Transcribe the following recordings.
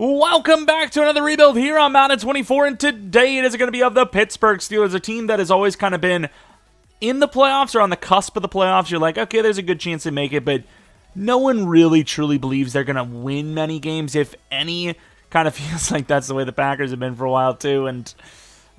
Welcome back to another rebuild here on Madden 24, and today it is going to be of the Pittsburgh Steelers, a team that has always kind of been in the playoffs or on the cusp of the playoffs. You're like, okay, there's a good chance they make it, but no one really truly believes they're going to win many games, if any. Kind of feels like that's the way the Packers have been for a while too, and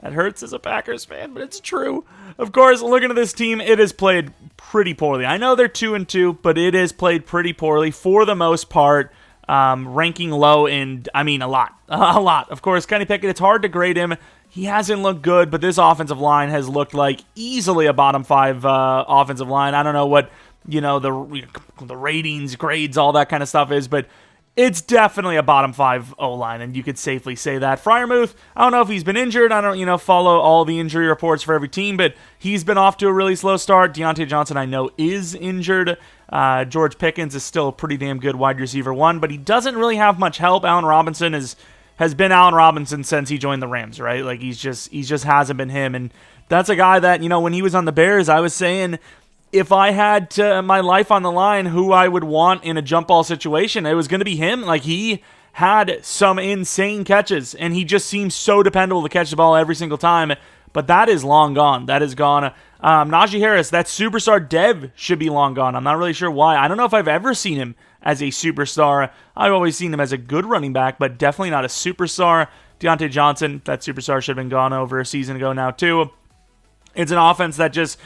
that hurts as a Packers fan, but it's true. Of course, looking at this team, it has played pretty poorly. I know they're 2-2, but it has played pretty poorly for the most part. Ranking low in, a lot. Of course, Kenny Pickett, it's hard to grade him. He hasn't looked good, but this offensive line has looked like easily a bottom five offensive line. I don't know what, the ratings, grades, all that kind of stuff is, but it's definitely a bottom five O-line, and you could safely say that. Freiermuth, I don't know if he's been injured. I don't, follow all the injury reports for every team, but he's been off to a really slow start. Deontay Johnson, I know, is injured. George Pickens is still a pretty damn good wide receiver one, but he doesn't really have much help. Allen Robinson has been Allen Robinson since he joined the Rams, right? Like, he just hasn't been him, and that's a guy that, when he was on the Bears, I was saying, if I had my life on the line, who I would want in a jump ball situation, it was going to be him. Like, he had some insane catches, and he just seems so dependable to catch the ball every single time, but that is long gone. That is gone. Najee Harris, that superstar dev, should be long gone. I'm not really sure why. I don't know if I've ever seen him as a superstar. I've always seen him as a good running back, but definitely not a superstar. Deontay Johnson, that superstar should have been gone over a season ago now too. It's an offense that just,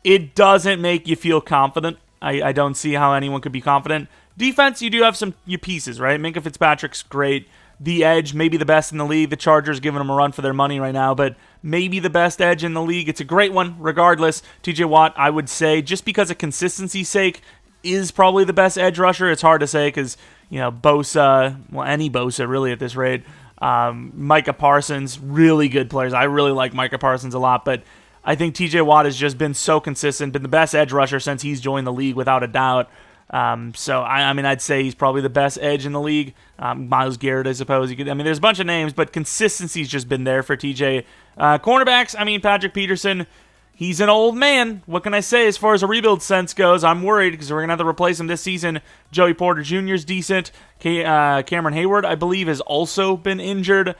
it doesn't make you feel confident. I don't see how anyone could be confident. Defense, you do have your pieces, right? Minkah Fitzpatrick's great. The edge, maybe the best in the league. The Chargers giving them a run for their money right now, but maybe the best edge in the league. It's a great one, regardless. TJ Watt, I would say, just because of consistency's sake, is probably the best edge rusher. It's hard to say because, Bosa, any Bosa really at this rate. Micah Parsons, really good players. I really like Micah Parsons a lot, but I think TJ Watt has just been so consistent, been the best edge rusher since he's joined the league without a doubt. So I'd say he's probably the best edge in the league. Myles Garrett, I suppose. There's a bunch of names, but consistency's just been there for TJ. Cornerbacks, Patrick Peterson, he's an old man. What can I say as far as a rebuild sense goes? I'm worried because we're going to have to replace him this season. Joey Porter Jr. is decent. Cameron Hayward, I believe, has also been injured.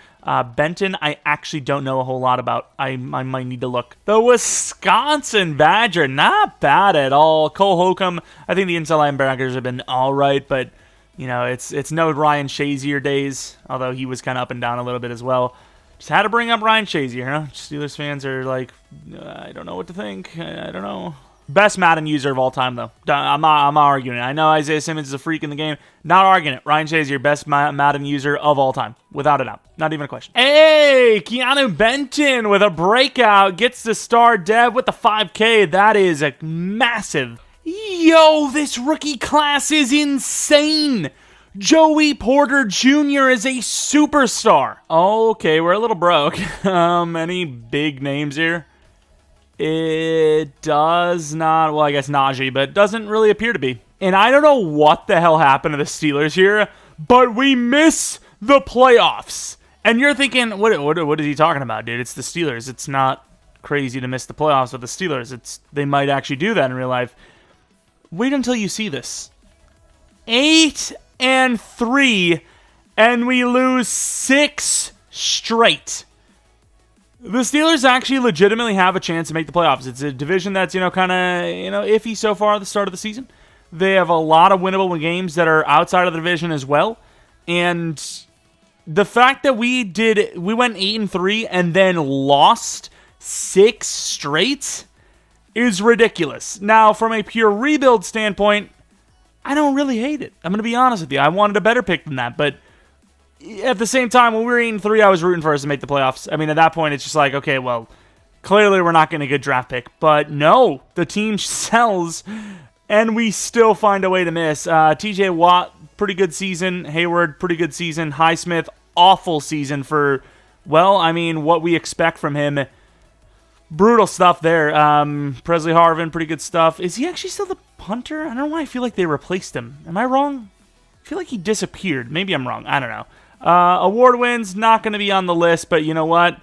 Benton, I actually don't know a whole lot about. I might need to look. The Wisconsin Badger, not bad at all. Cole Holcomb, I think the inside linebackers have been all right, but it's no Ryan Shazier days, although he was kind of up and down a little bit as well. Just had to bring up Ryan Shazier, huh? Steelers fans are like, I don't know what to think. I don't know. Best Madden user of all time, though. I'm not arguing it. I know Isaiah Simmons is a freak in the game. Not arguing it. Ryan Shazier, best Madden user of all time. Without a doubt. Not even a question. Hey, Keanu Benton with a breakout. Gets the star dev with the 5K. That is a massive. Yo, this rookie class is insane. Joey Porter Jr. is a superstar. Okay, we're a little broke. Any big names here? It does not, well, I guess Najee, but it doesn't really appear to be. And I don't know what the hell happened to the Steelers here, but we miss the playoffs. And you're thinking, what is he talking about, dude? It's the Steelers. It's not crazy to miss the playoffs with the Steelers. They might actually do that in real life. Wait until you see this. 8-3, and we lose 6 straight. The Steelers actually legitimately have a chance to make the playoffs. It's a division that's, kind of, iffy so far at the start of the season. They have a lot of winnable games that are outside of the division as well. And the fact that we went 8-3 and then lost 6 straight is ridiculous. Now, from a pure rebuild standpoint, I don't really hate it. I'm going to be honest with you. I wanted a better pick than that, but at the same time, when we were 8-3, I was rooting for us to make the playoffs. At that point, it's just like, okay, well, clearly we're not getting a good draft pick. But no, the team sells, and we still find a way to miss. TJ Watt, pretty good season. Hayward, pretty good season. Highsmith, awful season for, what we expect from him. Brutal stuff there. Presley Harvin, pretty good stuff. Is he actually still the punter? I don't know why I feel like they replaced him. Am I wrong? I feel like he disappeared. Maybe I'm wrong. I don't know. Award wins, not going to be on the list, but you know what?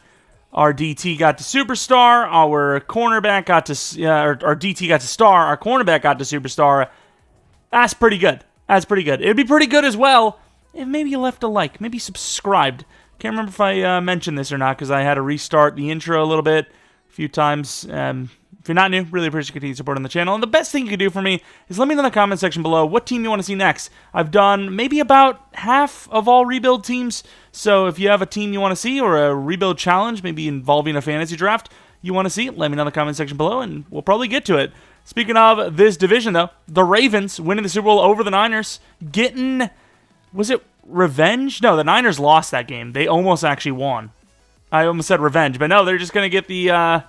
Our DT got to superstar. Our cornerback got to, our DT got to star. Our cornerback got to superstar. That's pretty good. It'd be pretty good as well maybe you left a like, maybe subscribed. Can't remember if I mentioned this or not because I had to restart the intro a little bit a few times. If you're not new, really appreciate continued support on the channel. And the best thing you can do for me is let me know in the comment section below what team you want to see next. I've done maybe about half of all rebuild teams. So if you have a team you want to see or a rebuild challenge, maybe involving a fantasy draft you want to see, let me know in the comment section below and we'll probably get to it. Speaking of this division, though, the Ravens winning the Super Bowl over the Niners, getting, was it revenge? No, the Niners lost that game. They almost actually won. I almost said revenge, but no, they're just going to get the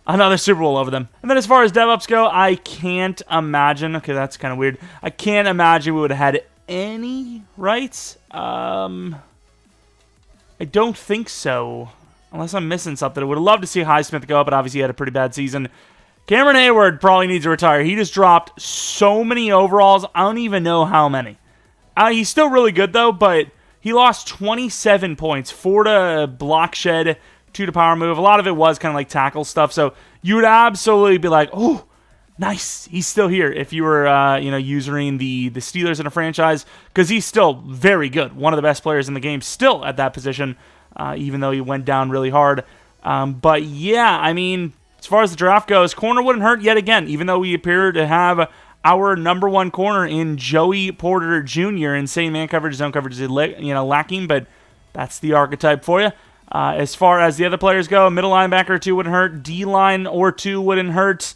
another Super Bowl over them. And then as far as DevOps go, I can't imagine, okay, that's kind of weird. I can't imagine we would have had any rights. I don't think so, unless I'm missing something. I would have loved to see Highsmith go, but obviously he had a pretty bad season. Cameron Hayward probably needs to retire. He just dropped so many overalls. I don't even know how many. He's still really good, though, but he lost 27 points. 4 to block shed, 2 to power move. A lot of it was kind of like tackle stuff, so you would absolutely be like, oh, nice, he's still here if you were, using the Steelers in a franchise, because he's still very good. One of the best players in the game still at that position, even though he went down really hard. But, yeah, I mean, as far as the draft goes, corner wouldn't hurt yet again, even though we appear to have our number one corner in Joey Porter Jr. Insane man coverage, zone coverage is lacking, but that's the archetype for you. As far as the other players go, middle linebacker or 2 wouldn't hurt, D-line or 2 wouldn't hurt,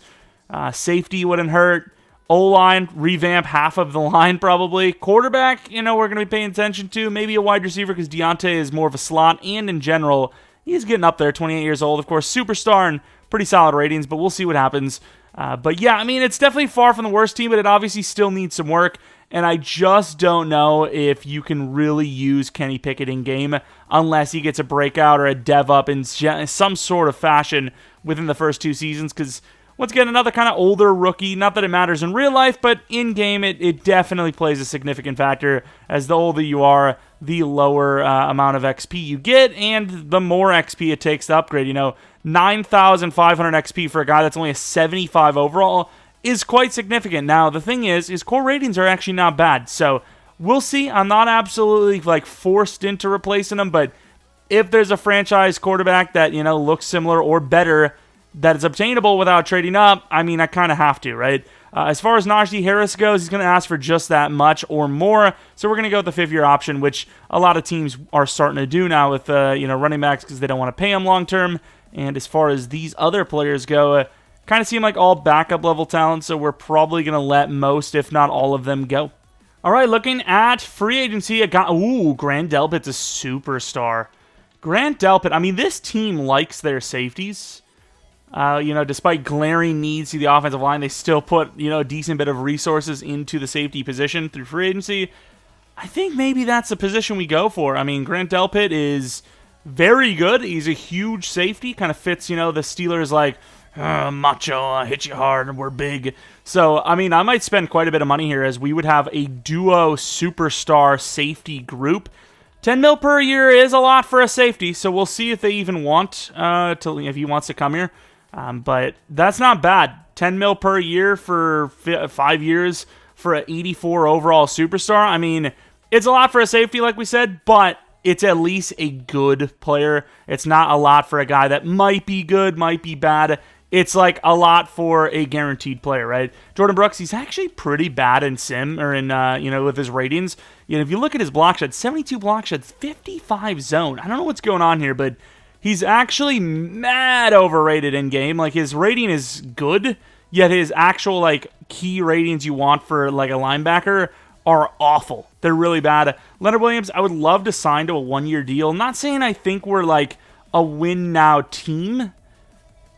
safety wouldn't hurt, O-line, revamp half of the line probably. Quarterback, we're going to be paying attention to, maybe a wide receiver because Deontay is more of a slot, and in general, he's getting up there, 28 years old, of course, superstar and pretty solid ratings, but we'll see what happens. But yeah, I mean, it's definitely far from the worst team, but it obviously still needs some work, and I just don't know if you can really use Kenny Pickett in game unless he gets a breakout or a dev up in some sort of fashion within the first 2 seasons, because once again, another kind of older rookie, not that it matters in real life, but in game, it definitely plays a significant factor. As the older you are, the lower amount of XP you get, and the more XP it takes to upgrade. 9,500 XP for a guy that's only a 75 overall is quite significant. Now, the thing is, his core ratings are actually not bad, so we'll see. I'm not absolutely forced into replacing him, but if there's a franchise quarterback that, looks similar or better that is obtainable without trading up, I mean, I kind of have to, right? As far as Najee Harris goes, he's going to ask for just that much or more, so we're going to go with the 5-year option, which a lot of teams are starting to do now with, running backs because they don't want to pay them long-term. And as far as these other players go, kind of seem like all backup level talent, so we're probably going to let most, if not all of them, go. All right, looking at free agency, Grant Delpit's a superstar. Grant Delpit, I mean, this team likes their safeties. Despite glaring needs to the offensive line, they still put, a decent bit of resources into the safety position through free agency. I think maybe that's the position we go for. I mean, Grant Delpit is very good. He's a huge safety. Kind of fits, the Steelers macho, hit you hard, and we're big. So, I mean, I might spend quite a bit of money here as we would have a duo superstar safety group. 10 mil per year is a lot for a safety, so we'll see if they even want if he wants to come here. But that's not bad. 10 mil per year for 5 years for an 84 overall superstar. I mean, it's a lot for a safety, like we said, but it's at least a good player. It's not a lot for a guy that might be good, might be bad. It's like a lot for a guaranteed player, right? Jordan Brooks, he's actually pretty bad in sim or in with his ratings. If you look at his block shed, 72 block sheds, 55 zone. I don't know what's going on here, but he's actually mad overrated in game. His rating is good, yet his actual key ratings you want for a linebacker are awful. They're really bad. Leonard Williams, I would love to sign to a 1-year deal. I'm not saying I think we're a win now team,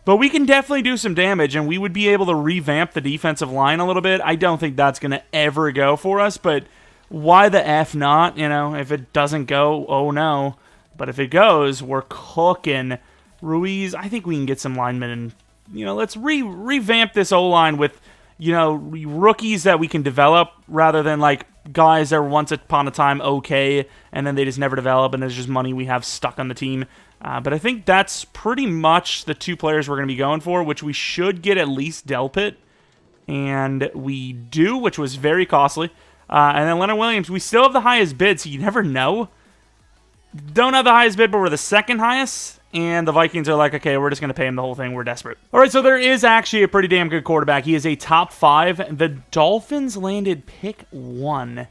but we can definitely do some damage, and we would be able to revamp the defensive line a little bit. I don't think that's going to ever go for us, but why the F not? If it doesn't go, oh no. But if it goes, we're cooking. Ruiz, I think we can get some linemen, and let's revamp this O-line with rookies that we can develop rather than guys that were once upon a time okay and then they just never develop and there's just money we have stuck on the team. But I think that's pretty much the 2 players we're going to be going for, which we should get at least Delpit, and we do, which was very costly. And then Leonard Williams, we still have the highest bid, so you never know. Don't have the highest bid, but we're the second highest. And the Vikings are like, okay, we're just going to pay him the whole thing. We're desperate. All right, so there is actually a pretty damn good quarterback. He is a top 5. The Dolphins landed pick 1.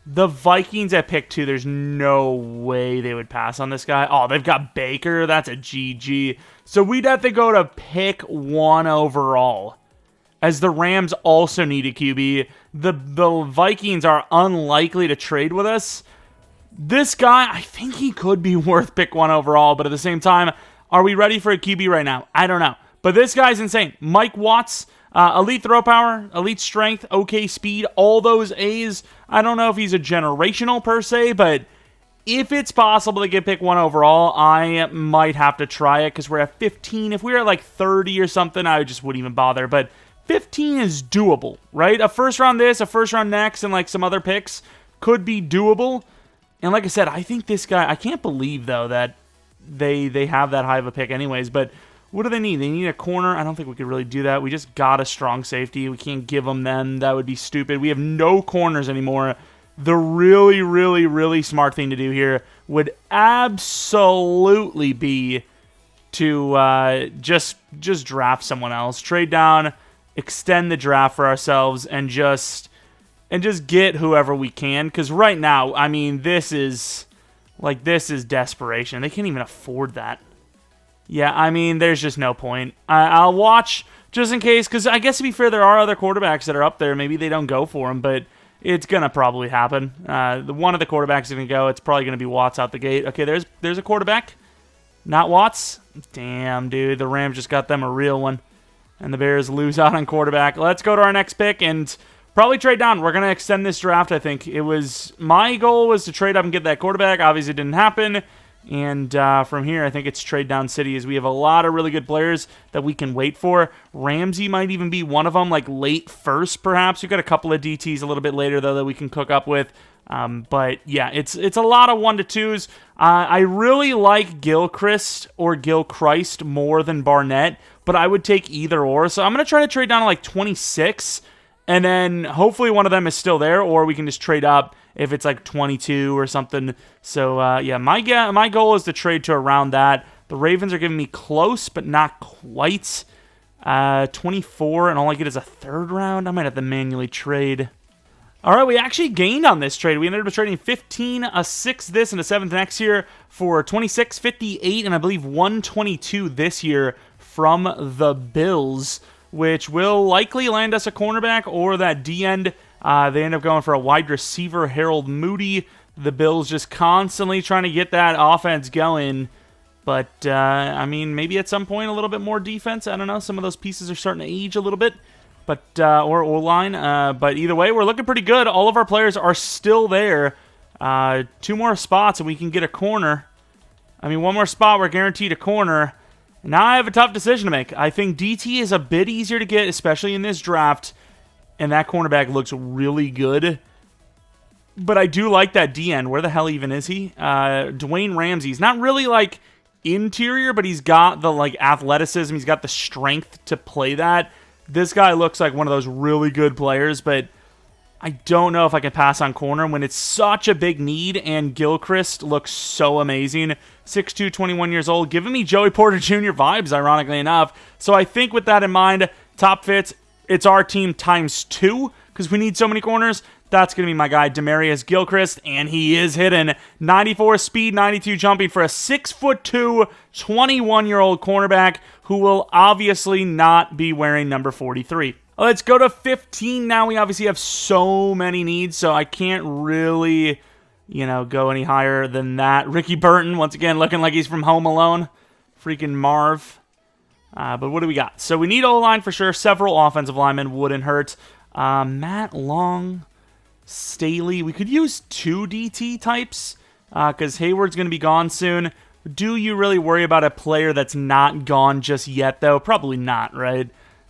The Vikings at pick 2, there's no way they would pass on this guy. Oh, they've got Baker. That's a GG. So we'd have to go to pick 1 overall, as the Rams also need a QB. The Vikings are unlikely to trade with us. This guy, I think he could be worth pick 1 overall, but at the same time, are we ready for a QB right now? I don't know. But this guy's insane. Mike Watts, elite throw power, elite strength, okay speed, all those A's. I don't know if he's a generational per se, but if it's possible to get pick 1 overall, I might have to try it because we're at 15. If we were at like 30 or something, I just wouldn't even bother. But 15 is doable, right? A first round this, a first round next, and like some other picks could be doable. And like I said, I think this guy, I can't believe, though, that they have that high of a pick anyways. But what do they need? They need a corner. I don't think we could really do that. We just got a strong safety. We can't give them then. That would be stupid. We have no corners anymore. The really, really, really smart thing to do here would absolutely be to just draft someone else. Trade down, extend the draft for ourselves, and just get whoever we can. Because right now, I mean, this is desperation. They can't even afford that. Yeah, I mean, there's just no point. I'll watch just in case, because I guess to be fair, there are other quarterbacks that are up there. Maybe they don't go for them, but it's going to probably happen. One of the quarterbacks is going to go. It's probably going to be Watts out the gate. Okay, there's a quarterback. Not Watts. Damn, dude. The Rams just got them a real one. And the Bears lose out on quarterback. Let's go to our next pick and probably trade down. We're going to extend this draft, I think. My goal was to trade up and get that quarterback. Obviously, it didn't happen. And from here, I think it's trade down city, as we have a lot of really good players that we can wait for. Ramsey might even be one of them, like late first, perhaps. We've got a couple of DTs a little bit later, though, that we can cook up with. But yeah, it's a lot of 1-2s. I really like Gilchrist or Gilchrist more than Barnett, but I would take either or. So I'm going to try to trade down to like 26, and then hopefully one of them is still there, or we can just trade up if it's like 22 or something. So yeah, my goal is to trade to around that. The Ravens are giving me close, but not quite. 24, and all I get is a third round. I might have to manually trade. All right, we actually gained on this trade. We ended up trading 15, a 6 this, and a 7th next year for 26, 58, and I believe 122 this year from the Bills, which will likely land us a cornerback or that D-end. They end up going for a wide receiver, Harold Moody. The Bills just constantly trying to get that offense going. But, I mean, maybe at some point a little bit more defense. I don't know. Some of those pieces are starting to age a little bit. But or O-line. But either way, we're looking pretty good. All of our players are still there. 2 more spots and we can get a corner. I mean, 1 more spot, we're guaranteed a corner. Now I have a tough decision to make. I think DT is a bit easier to get, especially in this draft. And that cornerback looks really good. But I do like that D-end. Where the hell even is he? Dwayne Ramsey's not really like interior, but he's got the like athleticism. He's got the strength to play that. This guy looks like one of those really good players, but I don't know if I can pass on corner when it's such a big need, and Gilchrist looks so amazing. 6'2", 21 years old, giving me Joey Porter Jr. vibes, ironically enough. So I think with that in mind, top fits, it's our team times 2, because we need so many corners. That's going to be my guy, Demarius Gilchrist, and he is hitting 94 speed, 92 jumping for a 6'2", 21-year-old cornerback who will obviously not be wearing number 43. Let's go to 15 now. We obviously have so many needs, so I can't really, go any higher than that. Ricky Burton, once again, looking like he's from Home Alone. Freaking Marv. But what do we got? So we need O-line for sure. Several offensive linemen wouldn't hurt. Matt Long, Staley. We could use 2 DT types because Hayward's going to be gone soon. Do you really worry about a player that's not gone just yet, though? Probably not, right?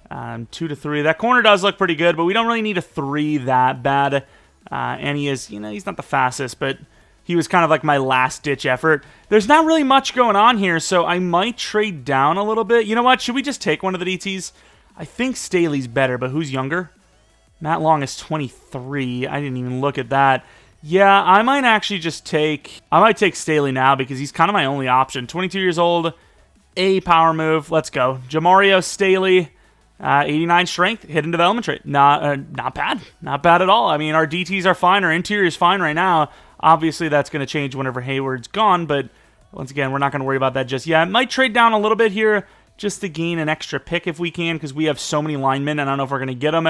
2 to 3. That corner does look pretty good, but we don't really need a 3 that bad. And he is, he's not the fastest, but he was kind of like my last-ditch effort. There's not really much going on here, so I might trade down a little bit. You know what? Should we just take one of the DTs? I think Staley's better, but who's younger? Matt Long is 23. I didn't even look at that. Yeah, I might actually just take... I might take Staley now because he's kind of my only option. 22 years old, a power move. Let's go. Jamario Staley, 89 strength, hidden development trait. Not bad. Not bad at all. I mean, our DTs are fine. Our interior is fine right now. Obviously, that's going to change whenever Hayward's gone, but once again, we're not going to worry about that just yet. I might trade down a little bit here just to gain an extra pick if we can because we have so many linemen, and I don't know if we're going to get them.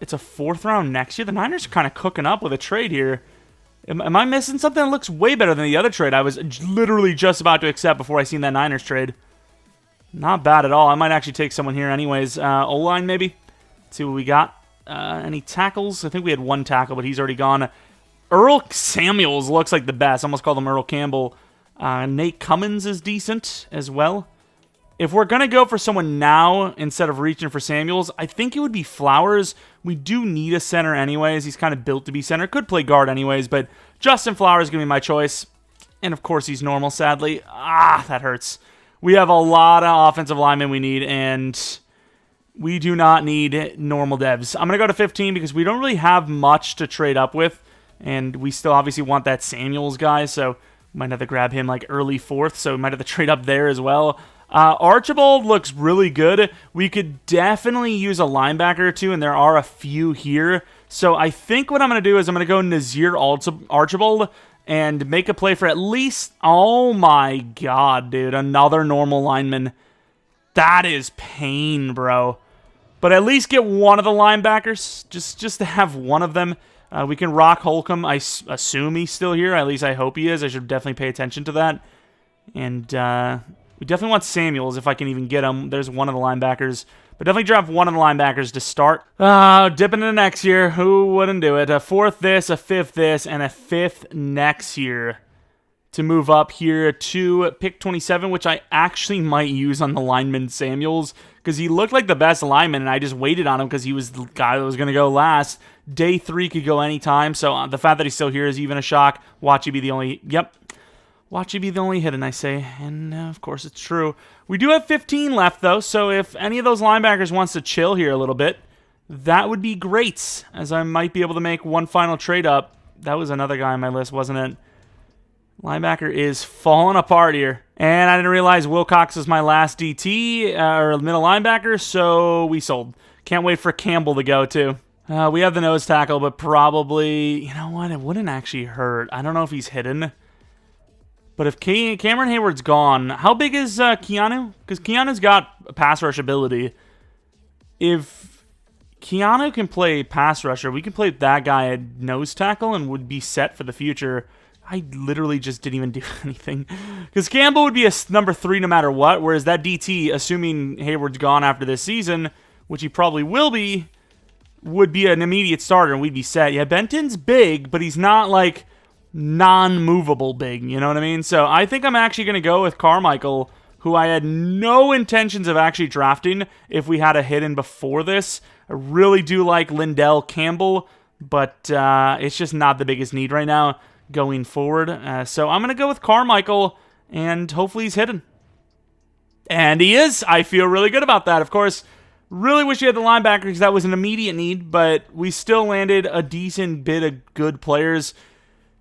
It's a 4th round next year. The Niners are kind of cooking up with a trade here. Am I missing something that looks way better than the other trade I was literally just about to accept before I seen that Niners trade? Not bad at all. I might actually take someone here anyways. O-line maybe. Let's see what we got. Any tackles? I think we had 1 tackle, but he's already gone. Earl Samuels looks like the best. I almost called him Earl Campbell. Nate Cummins is decent as well. If we're going to go for someone now instead of reaching for Samuels, I think it would be Flowers. We do need a center anyways. He's kind of built to be center. Could play guard anyways, but Justin Flowers is going to be my choice. And of course, he's normal, sadly. That hurts. We have a lot of offensive linemen we need, and we do not need normal devs. I'm going to go to 15 because we don't really have much to trade up with, and we still obviously want that Samuels guy, so we might have to grab him like early 4th, so we might have to trade up there as well. Archibald looks really good. We could definitely use a linebacker or two, and there are a few here. So I think what I'm going to do is I'm going to go Nazir Archibald and make a play for at least... Oh my god, dude. Another normal lineman. That is pain, bro. But at least get one of the linebackers. Just to have one of them. We can rock Holcomb. I assume he's still here. At least I hope he is. I should definitely pay attention to that. And... we definitely want Samuels if I can even get him. There's one of the linebackers. But definitely draft one of the linebackers to start. Dipping into next year. Who wouldn't do it? A 4th this, a 5th this, and a 5th next year. To move up here to pick 27, which I actually might use on the lineman Samuels. Because he looked like the best lineman, and I just waited on him because he was the guy that was going to go last. Day 3 could go anytime. So the fact that he's still here is even a shock. Watch he be the only... Yep. Watch you be the only hidden, I say. And, of course, it's true. We do have 15 left, though, so if any of those linebackers wants to chill here a little bit, that would be great, as I might be able to make one final trade up. That was another guy on my list, wasn't it? Linebacker is falling apart here. And I didn't realize Wilcox was my last DT, or middle linebacker, so we sold. Can't wait for Campbell to go, too. We have the nose tackle, but probably... You know what? It wouldn't actually hurt. I don't know if he's hidden. But if Cameron Hayward's gone, how big is Keanu? Because Keanu's got a pass rush ability. If Keanu can play pass rusher, we can play that guy at nose tackle and would be set for the future. I literally just didn't even do anything. Because Campbell would be a number 3 no matter what, whereas that DT, assuming Hayward's gone after this season, which he probably will be, would be an immediate starter and we'd be set. Yeah, Benton's big, but he's not like... non-movable big, you know what I mean? So I think I'm actually going to go with Carmichael, who I had no intentions of actually drafting if we had a hidden before this. I really do like Lindell Campbell, but it's just not the biggest need right now going forward. So I'm going to go with Carmichael, and hopefully he's hidden. And he is. I feel really good about that. Of course, really wish you had the linebacker because that was an immediate need, but we still landed a decent bit of good players.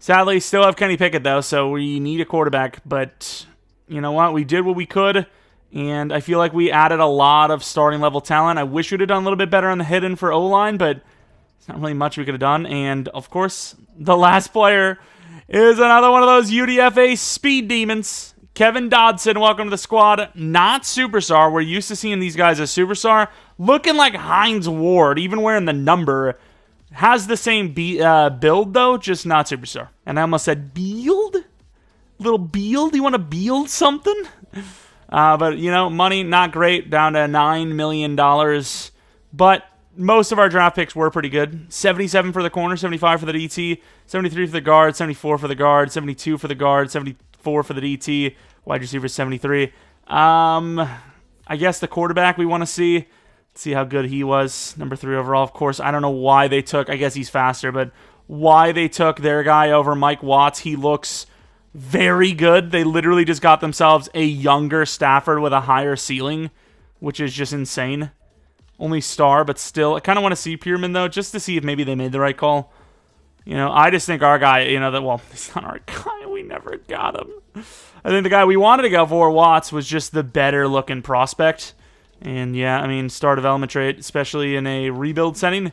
Sadly, still have Kenny Pickett, though, so we need a quarterback. But you know what? We did what we could, and I feel like we added a lot of starting-level talent. I wish we'd have done a little bit better on the hidden for O-line, but it's not really much we could have done. And, of course, the last player is another one of those UDFA speed demons. Kevin Dodson, welcome to the squad. Not superstar. We're used to seeing these guys as superstar. Looking like Hines Ward, even wearing the number. Has the same build, though, just not superstar. And I almost said build? Little build? You want to build something? But, you know, money, not great. Down to $9 million. But most of our draft picks were pretty good. 77 for the corner, 75 for the DT, 73 for the guard, 74 for the guard, 72 for the guard, 74 for the DT, wide receiver 73. I guess the quarterback we want to see how good he was. Number 3 overall, of course. I don't know why they took, I guess he's faster, but why they took their guy over Mike Watts. He looks very good. They literally just got themselves a younger Stafford with a higher ceiling, which is just insane. only star, but still. I kind of want to see Pierman, though, just to see if maybe they made the right call. I just think our guy, he's not our guy. We never got him. I think the guy we wanted to go for, Watts, was just the better-looking prospect. And, star development trait, especially in a rebuild setting,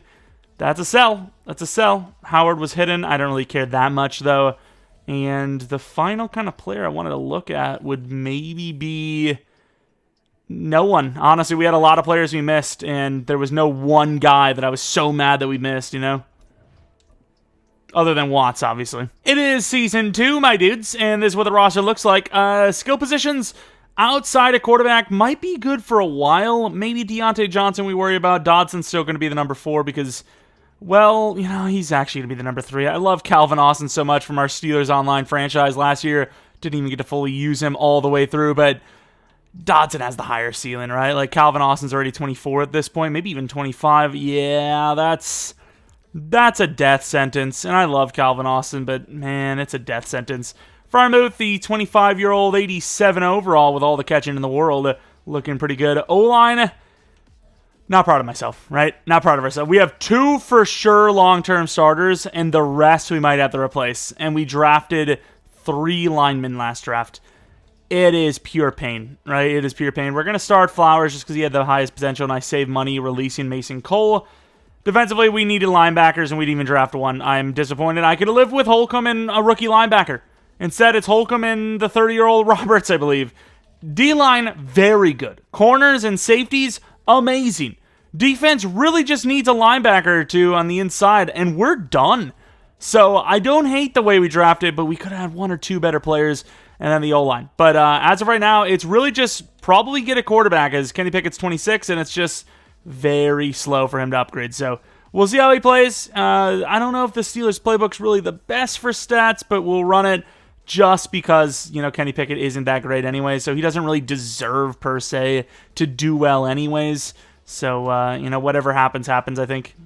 that's a sell. That's a sell. Howard was hidden. I don't really care that much, though. And the final kind of player I wanted to look at would maybe be no one. Honestly, we had a lot of players we missed, and there was no one guy that I was so mad that we missed, Other than Watts, obviously. It is Season 2, my dudes, and this is what the roster looks like. Skill positions outside of quarterback might be good for a while. Maybe Deontay Johnson we worry about. Dodson's still going to be the number 4 because, he's actually going to be the number 3. I love Calvin Austin so much from our Steelers Online franchise last year. Didn't even get to fully use him all the way through, but Dodson has the higher ceiling, right? Like, Calvin Austin's already 24 at this point, maybe even 25. Yeah, that's a death sentence, and I love Calvin Austin, but, man, it's a death sentence. Freiermuth, the 25-year-old, 87 overall with all the catching in the world, looking pretty good. O-line, not proud of myself, right? Not proud of ourselves. We have 2 for sure long-term starters, and the rest we might have to replace, and we drafted 3 linemen last draft. It is pure pain, right? It is pure pain. We're going to start Flowers just because he had the highest potential, and I saved money releasing Mason Cole. Defensively, we needed linebackers, and we didn't even draft one. I'm disappointed. I could have lived with Holcomb and a rookie linebacker. Instead, it's Holcomb and the 30-year-old Roberts, I believe. D-line, very good. Corners and safeties, amazing. Defense really just needs a linebacker or 2 on the inside, and we're done. So I don't hate the way we drafted, but we could have had 1 or 2 better players, and then the O-line. But as of right now, it's really just probably get a quarterback, as Kenny Pickett's 26, and it's just very slow for him to upgrade. So we'll see how he plays. I don't know if the Steelers playbook's really the best for stats, but we'll run it just because, Kenny Pickett isn't that great anyway, so he doesn't really deserve, per se, to do well anyways. So, whatever happens, I think.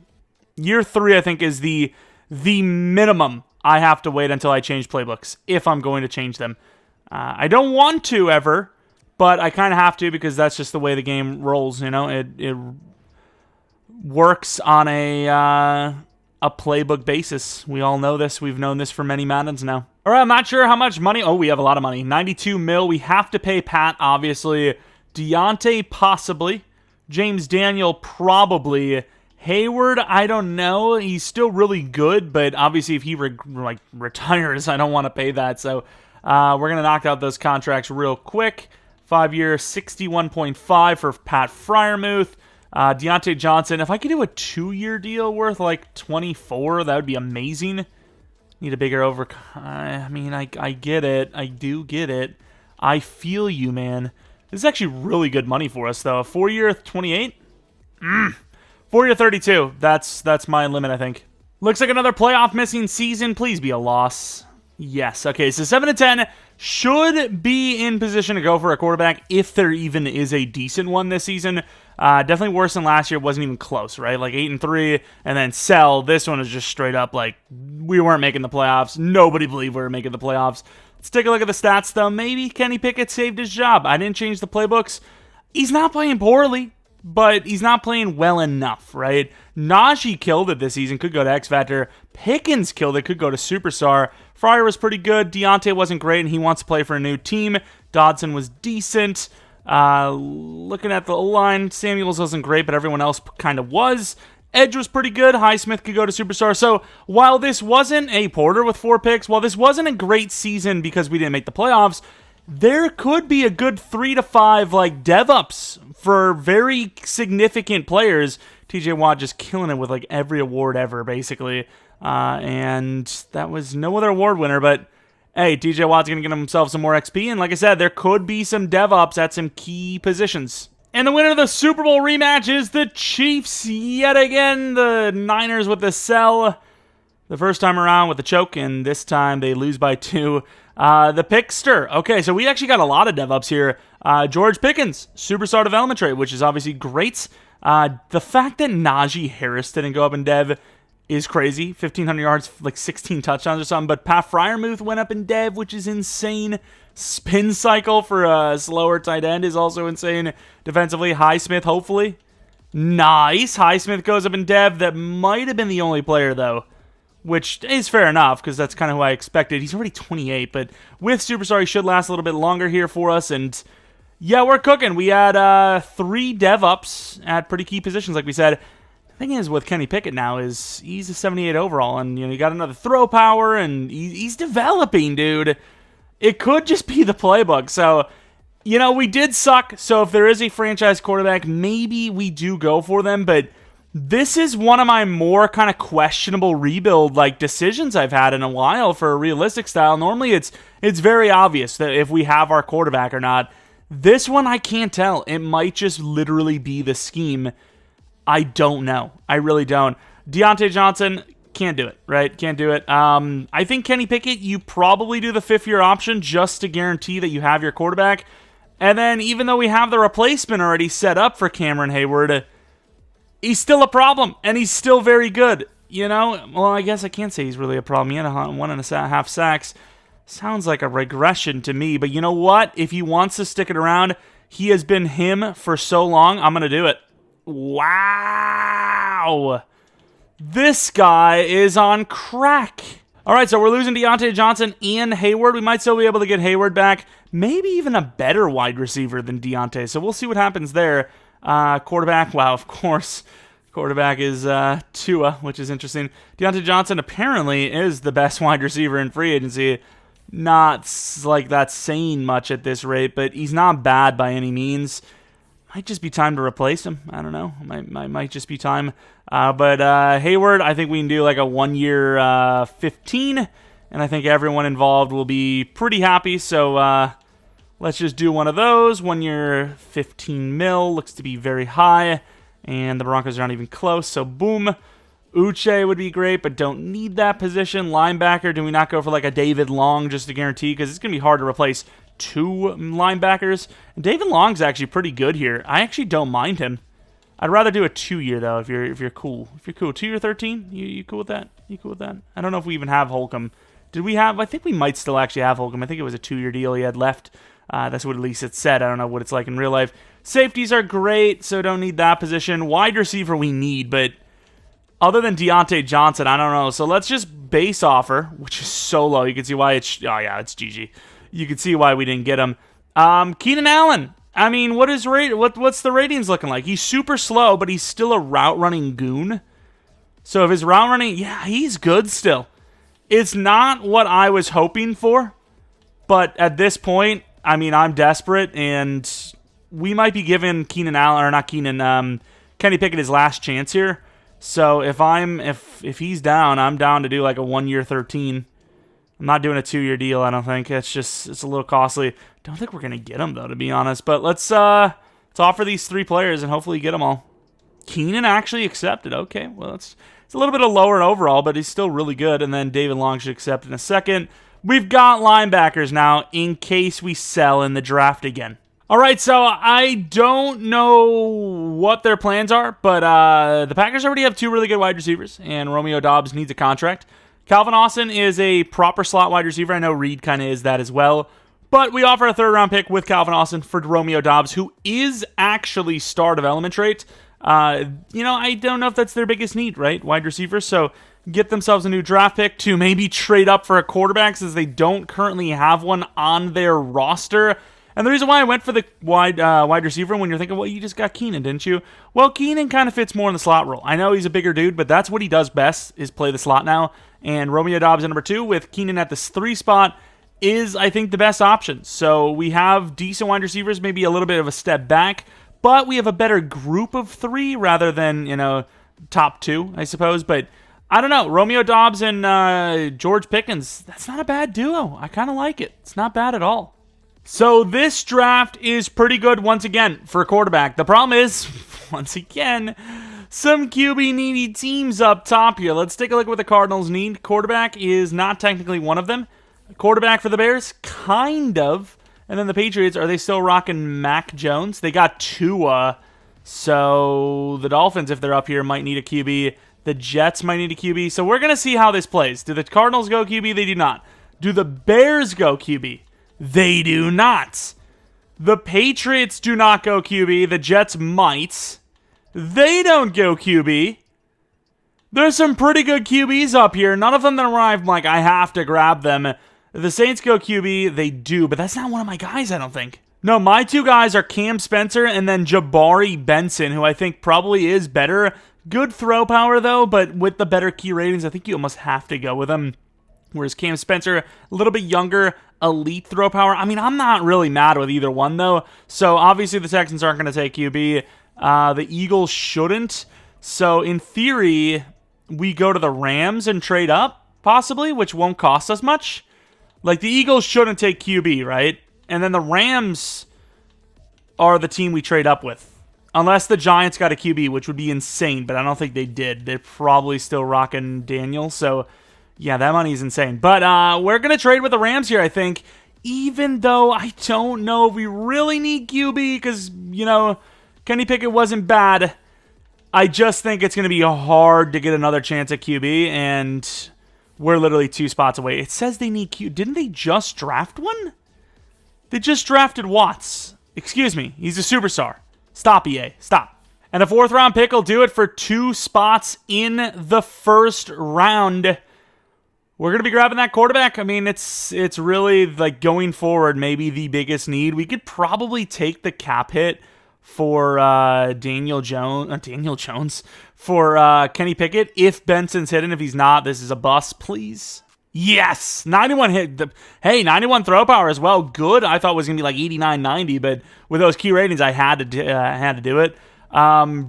Year 3, I think, is the minimum I have to wait until I change playbooks, if I'm going to change them. I don't want to ever, but I kind of have to because that's just the way the game rolls, It works on a playbook basis. We all know this. We've known this for many Maddens now. All right, I'm not sure how much money. Oh, we have a lot of money. 92 mil. We have to pay Pat, obviously. Deontay, possibly. James Daniel, probably. Hayward, I don't know. He's still really good, but obviously if he retires, I don't want to pay that. So we're going to knock out those contracts real quick. 5-year, 61.5 for Pat Freiermuth. Deontay Johnson, if I could do a 2-year deal worth like 24, that would be amazing. Need a bigger I get it. I do get it. I feel you, man. This is actually really good money for us, though. 4-year, 28? 4-year, 32. That's my limit, I think. Looks like another playoff missing season. Please be a loss. Yes. Okay, so 7-10 should be in position to go for a quarterback if there even is a decent one this season. Definitely worse than last year. Wasn't even close, right? Like 8-3, and then sell. This one is just straight up like we weren't making the playoffs. Nobody believed we were making the playoffs. Let's take a look at the stats, though. Maybe Kenny Pickett saved his job. I didn't change the playbooks. He's not playing poorly, but he's not playing well enough, right? Najee killed it this season, could go to X Factor. Pickens killed it, could go to Superstar. Fryer was pretty good. Deontay wasn't great, and he wants to play for a new team. Dodson was decent. Looking at the line, Samuels wasn't great, but everyone else kind of was. Edge was pretty good. Highsmith could go to Superstar. So while this wasn't a Porter with 4 picks, while this wasn't a great season because we didn't make the playoffs, there could be a good 3 to 5 like dev-ups for very significant players. TJ Watt just killing it with like every award ever, basically. And that was no other award winner, but hey, TJ Watt's going to get himself some more XP. And like I said, there could be some dev-ups at some key positions. And the winner of the Super Bowl rematch is the Chiefs yet again. The Niners with the sell. The first time around with the choke, and this time they lose by 2. The Pickster. Okay, so we actually got a lot of dev-ups here. George Pickens, Superstar Development Trait, which is obviously great. The fact that Najee Harris didn't go up in dev is crazy. 1,500 yards, like 16 touchdowns or something. But Pat Freiermuth went up in dev, which is insane. Spin cycle for a slower tight end is also insane. Defensively, Highsmith, hopefully. Nice. Highsmith goes up in dev. That might have been the only player, though, which is fair enough because that's kind of who I expected. He's already 28, but with Superstar, he should last a little bit longer here for us. And yeah, we're cooking. We had 3 dev ups at pretty key positions, like we said. The thing is with Kenny Pickett now is he's a 78 overall, and you got another throw power, and he's developing, dude. It could just be the playbook. So, we did suck. So if there is a franchise quarterback, maybe we do go for them. But this is one of my more kind of questionable rebuild decisions I've had in a while for a realistic style. Normally it's very obvious that if we have our quarterback or not. This one I can't tell. It might just literally be the scheme. I don't know. I really don't. Deontay Johnson, can't do it, right? Can't do it. I think Kenny Pickett, you probably do the 5th-year option just to guarantee that you have your quarterback. And then even though we have the replacement already set up for Cameron Hayward, he's still a problem, and he's still very good. Well, I guess I can't say he's really a problem. He had 1.5 sacks. Sounds like a regression to me, but you know what? If he wants to stick it around, he has been him for so long, I'm going to do it. Wow. This guy is on crack. All right, so we're losing Deontay Johnson and Hayward. We might still be able to get Hayward back. Maybe even a better wide receiver than Deontay, so we'll see what happens there. Quarterback, wow, of course. Quarterback is Tua, which is interesting. Deontay Johnson apparently is the best wide receiver in free agency. Not like that's saying much at this rate, but he's not bad by any means. Might just be time to replace him. I don't know. Might just be time. But Hayward, I think we can do like a 1-year 15, and I think everyone involved will be pretty happy. So let's just do one of those. 1 year 15 mil looks to be very high, and the Broncos are not even close. So boom. Uche would be great, but don't need that position. Linebacker, do we not go for like a David Long just to guarantee? Because it's going to be hard to replace 2 linebackers. And David Long's actually pretty good here. I actually don't mind him. I'd rather do a 2-year though if you're cool. If you're cool, 2-year 13, you cool with that? You cool with that? I don't know if we even have Holcomb. Did we have? I think we might still actually have Holcomb. I think it was a 2-year deal he had left. That's what at least it said. I don't know what it's like in real life. Safeties are great, so don't need that position. Wide receiver we need, but other than Deontay Johnson, I don't know. So let's just base offer, which is so low. You can see why it's... Oh, yeah, it's GG. You can see why we didn't get him. Keenan Allen. I mean, what's the ratings looking like? He's super slow, but he's still a route-running goon. So if his route-running... Yeah, he's good still. It's not what I was hoping for, but at this point, I mean, I'm desperate, and we might be giving Keenan Allen... Or not Keenan... Kenny Pickett his last chance here. So if he's down, I'm down to do like a 1-year 13. I'm not doing a 2-year deal, I don't think. It's a little costly. Don't think we're gonna get him though, to be honest. But let's offer these 3 players and hopefully get them all. Keenan actually accepted. Okay, well it's a little bit of lower overall, but he's still really good. And then David Long should accept in a second. We've got linebackers now in case we sell in the draft again. All right, so I don't know what their plans are, but the Packers already have 2 really good wide receivers, and Romeo Doubs needs a contract. Calvin Austin is a proper slot wide receiver. I know Reed kind of is that as well, but we offer a 3rd-round pick with Calvin Austin for Romeo Doubs, who is actually star development trait. I don't know if that's their biggest need, right? Wide receivers, so get themselves a new draft pick to maybe trade up for a quarterback since they don't currently have one on their roster. And the reason why I went for the wide receiver, when you're thinking, well, you just got Keenan, didn't you? Well, Keenan kind of fits more in the slot role. I know he's a bigger dude, but that's what he does best, is play the slot now. And Romeo Doubs at number 2 with Keenan at the 3 spot is, I think, the best option. So we have decent wide receivers, maybe a little bit of a step back, but we have a better group of 3 rather than, top 2, I suppose. But I don't know. Romeo Doubs and George Pickens, that's not a bad duo. I kind of like it. It's not bad at all. So this draft is pretty good once again for a quarterback. The problem is, once again, some QB needy teams up top here. Let's take a look at what the Cardinals need. Quarterback is not technically one of them. Quarterback for the Bears, kind of. And then the Patriots, are they still rocking Mac Jones? They got Tua. So the Dolphins, if they're up here, might need a QB. The Jets might need a QB. So we're going to see how this plays. Do the Cardinals go QB? They do not. Do the Bears go QB? They do not. The Patriots do not go QB. The Jets might. They don't go QB. There's some pretty good QBs up here. None of them that arrive, like, I have to grab them. The Saints go QB, they do, but that's not one of my guys, I don't think. No, my two guys are Cam Spencer and then Jabari Benson, who I think probably is better. Good throw power, though, but with the better key ratings, I think you almost have to go with him. Whereas Cam Spencer, a little bit younger, elite throw power. I mean, I'm not really mad with either one, though. So, obviously, the Texans aren't going to take QB. The Eagles shouldn't. So, in theory, we go to the Rams and trade up, possibly, which won't cost us much. Like, the Eagles shouldn't take QB, right? And then the Rams are the team we trade up with. Unless the Giants got a QB, which would be insane, but I don't think they did. They're probably still rocking Daniel, so yeah, that money is insane. But we're going to trade with the Rams here, I think, even though I don't know if we really need QB because, you know, Kenny Pickett wasn't bad. I just think it's going to be hard to get another chance at QB, and we're literally 2 spots away. It says they need QB. Didn't they just draft one? They just drafted Watts. Excuse me, he's a superstar. Stop, EA. Stop. And a 4th round pick will do it for 2 spots in the 1st round. We're going to be grabbing that quarterback. I mean, it's really, like, going forward, maybe the biggest need. We could probably take the cap hit for Daniel Jones, for Kenny Pickett. If Benson's hidden, if he's not, this is a bust, please. Yes! 91 hit. Hey, 91 throw power as well. Good. I thought it was going to be like 89, 90, but with those key ratings, I had to do it.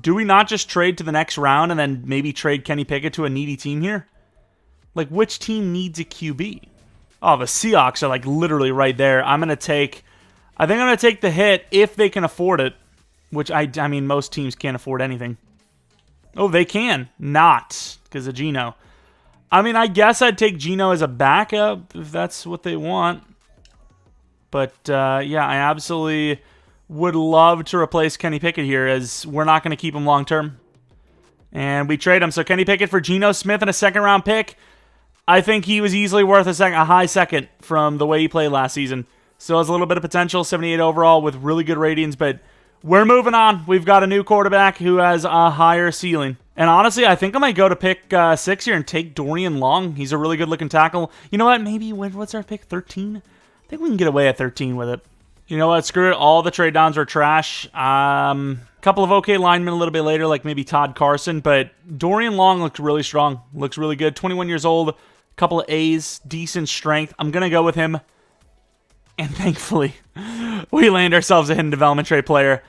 Do we not just trade to the next round and then maybe trade Kenny Pickett to a needy team here? Like, which team needs a QB? Oh, the Seahawks are, like, literally right there. I think I'm going to take the hit if they can afford it, which I mean, most teams can't afford anything. Oh, they can. Not, because of Geno. I mean, I guess I'd take Geno as a backup if that's what they want. But, yeah, I absolutely would love to replace Kenny Pickett here, as we're not going to keep him long-term. And we trade him. So Kenny Pickett for Geno Smith and a 2nd-round pick. I think he was easily worth a high second from the way he played last season. Still has a little bit of potential, 78 overall with really good ratings, but we're moving on. We've got a new quarterback who has a higher ceiling. And honestly, I think I might go to pick 6 here and take Dorian Long. He's a really good-looking tackle. You know what? Maybe, what's our pick? 13? I think we can get away at 13 with it. You know what? Screw it. All the trade downs are trash. Couple of okay linemen a little bit later, like maybe Todd Carson. But Dorian Long looks really strong. Looks really good. 21 years old. Couple of A's. Decent strength. I'm going to go with him. And thankfully, we land ourselves a hidden development trade player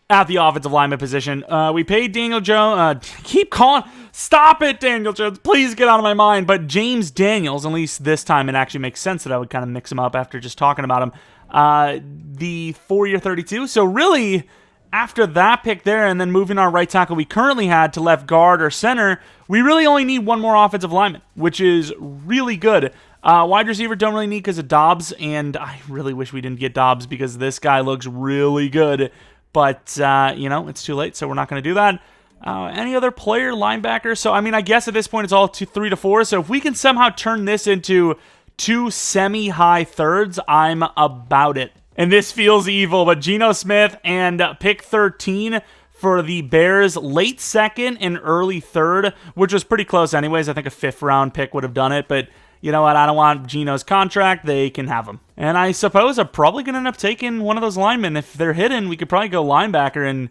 at the offensive lineman position. We paid Daniel Jones. Keep calling. Stop it, Daniel Jones. Please get out of my mind. But James Daniels, at least this time, it actually makes sense that I would kind of mix him up after just talking about him. The 4-year 32. So really, after that pick there and then moving our right tackle we currently had to left guard or center, we really only need one more offensive lineman, which is really good. Wide receiver don't really need because of Dobbs, and I really wish we didn't get Dobbs because this guy looks really good. But, you know, it's too late, so we're not going to do that. Any other player, linebacker? So, I mean, I guess at this point it's all 3 to 4. So if we can somehow turn this into 2 semi-high thirds, I'm about it. And this feels evil, but Geno Smith and pick 13 for the Bears, late 2nd and early 3rd, which was pretty close anyways. I think a 5th round pick would have done it, but you know what? I don't want Geno's contract. They can have him. And I suppose I'm probably going to end up taking one of those linemen. If they're hidden, we could probably go linebacker and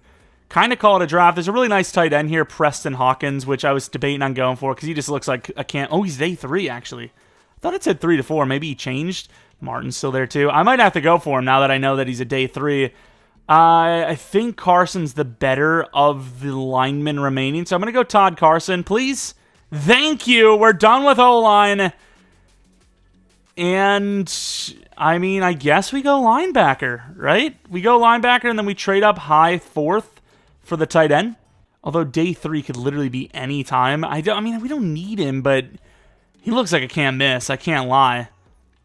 kind of call it a draft. There's a really nice tight end here, Preston Hawkins, which I was debating on going for because he just looks like a can't. Oh, he's day 3, actually. I thought it said 3 to 4. Maybe he changed. Martin's still there, too. I might have to go for him now that I know that he's a day 3. I think Carson's the better of the linemen remaining, so I'm going to go Todd Carson, please. Thank you. We're done with O-line. And, I mean, I guess we go linebacker, right? We go linebacker, and then we trade up high 4th for the tight end. Although day 3 could literally be any time. I mean, we don't need him, but he looks like a can't miss. I can't lie.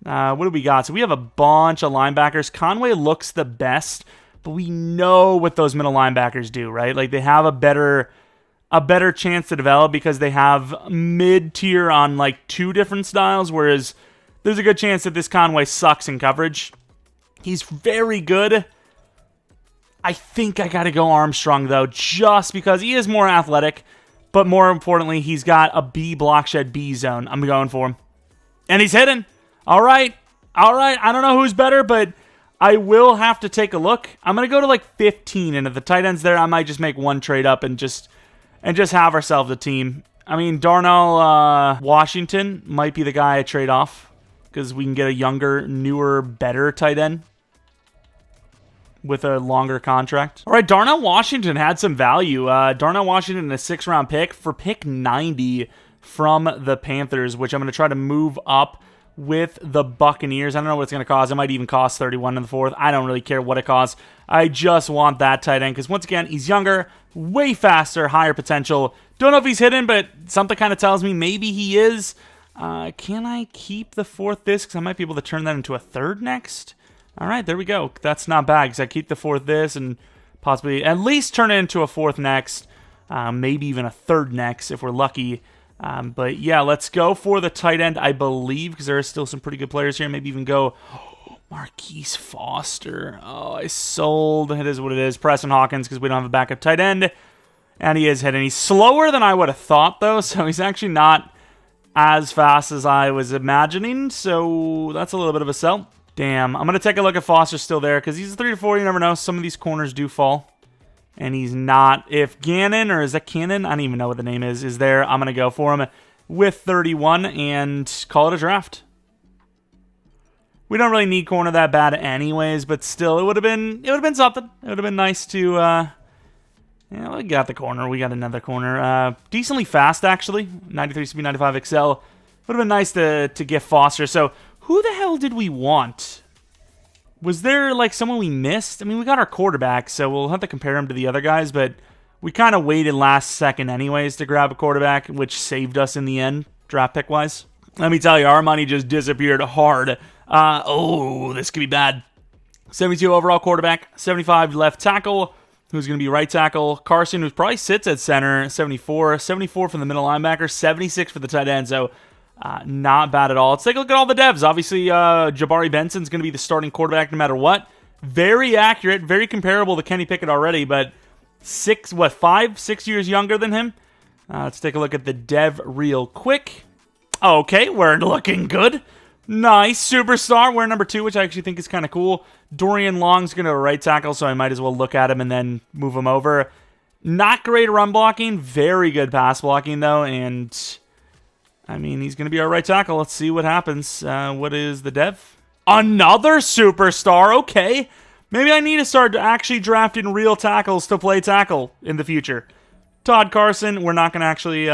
What do we got? So we have a bunch of linebackers. Conway looks the best, but we know what those middle linebackers do, right? Like, they have a better chance to develop because they have mid-tier on, like, 2 different styles, whereas there's a good chance that this Conway sucks in coverage. He's very good. I think I got to go Armstrong, though, just because he is more athletic. But more importantly, he's got a B block shed B zone. I'm going for him. And he's hitting. All right. I don't know who's better, but I will have to take a look. I'm going to go to like 15, and if the tight end's there, I might just make one trade up and just have ourselves a team. I mean, Darnell Washington might be the guy I trade off because we can get a younger, newer, better tight end with a longer contract. All right, Darnell Washington had some value. Darnell Washington, a 6th-round pick for pick 90 from the Panthers, which I'm going to try to move up with the Buccaneers. I don't know what it's going to cost. It might even cost 31 in the 4th. I don't really care what it costs. I just want that tight end because, once again, he's younger, way faster, higher potential. Don't know if he's hidden, but something kind of tells me maybe he is. Can I keep the 4th this? Because I might be able to turn that into a 3rd next. All right, there we go. That's not bad because I keep the 4th this and possibly at least turn it into a 4th next. Maybe even a 3rd next if we're lucky. But yeah, let's go for the tight end, I believe, because there are still some pretty good players here. Maybe even go Marquise Foster. Oh, I sold. It is what it is. Preston Hawkins, because we don't have a backup tight end. And he is hitting. He's slower than I would have thought, though, so he's actually not as fast as I was imagining. So that's a little bit of a sell. Damn. I'm going to take a look at Foster still there, because he's a 3-4. You never know. Some of these corners do fall. And he's not. If Gannon, or is that Cannon? I don't even know what the name is there. I'm going to go for him with 31 and call it a draft. We don't really need corner that bad anyways, but still, it would have been something. It would have been nice to, yeah, we got the corner. We got another corner. Decently fast, actually. 93 speed, 95 XL. Would have been nice to get Foster. So, who the hell did we want? Was there, like, someone we missed? I mean, we got our quarterback, so we'll have to compare him to the other guys, but we kind of waited last second anyways to grab a quarterback, which saved us in the end, draft pick-wise. Let me tell you, our money just disappeared hard. This could be bad. 72 overall quarterback, 75 left tackle, who's going to be right tackle. Carson, who probably sits at center, 74. 74 for the middle linebacker, 76 for the tight end, so not bad at all. Let's take a look at all the devs. Obviously, Jabari Benson's going to be the starting quarterback no matter what. Very accurate, very comparable to Kenny Pickett already, but 6 years younger than him. Let's take a look at the dev real quick. Okay, we're looking good. Nice. Superstar. We're number 2, which I actually think is kind of cool. Dorian Long's going to right tackle, so I might as well look at him and then move him over. Not great run blocking. Very good pass blocking, though, and I mean, he's going to be our right tackle. Let's see what happens. What is the dev? Another superstar. Okay. Maybe I need to start actually drafting real tackles to play tackle in the future. Todd Carson, we're not going to actually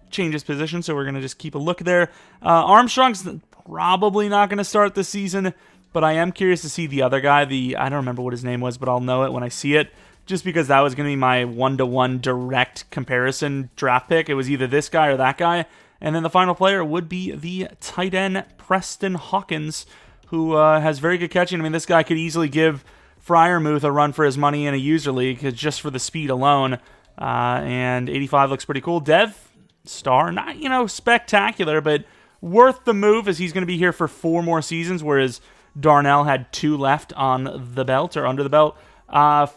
change his position, so we're going to just keep a look there. Armstrong's probably not going to start this season, but I am curious to see the other guy. I don't remember what his name was, but I'll know it when I see it, just because that was going to be my 1-to-1 direct comparison draft pick. It was either this guy or that guy. And then the final player would be the tight end, Preston Hawkins, who has very good catching. I mean, this guy could easily give Freiermuth a run for his money in a user league just for the speed alone. And 85 looks pretty cool. Dev, star, not, spectacular, but worth the move as he's going to be here for 4 more seasons, whereas Darnell had 2 left on the belt or under the belt.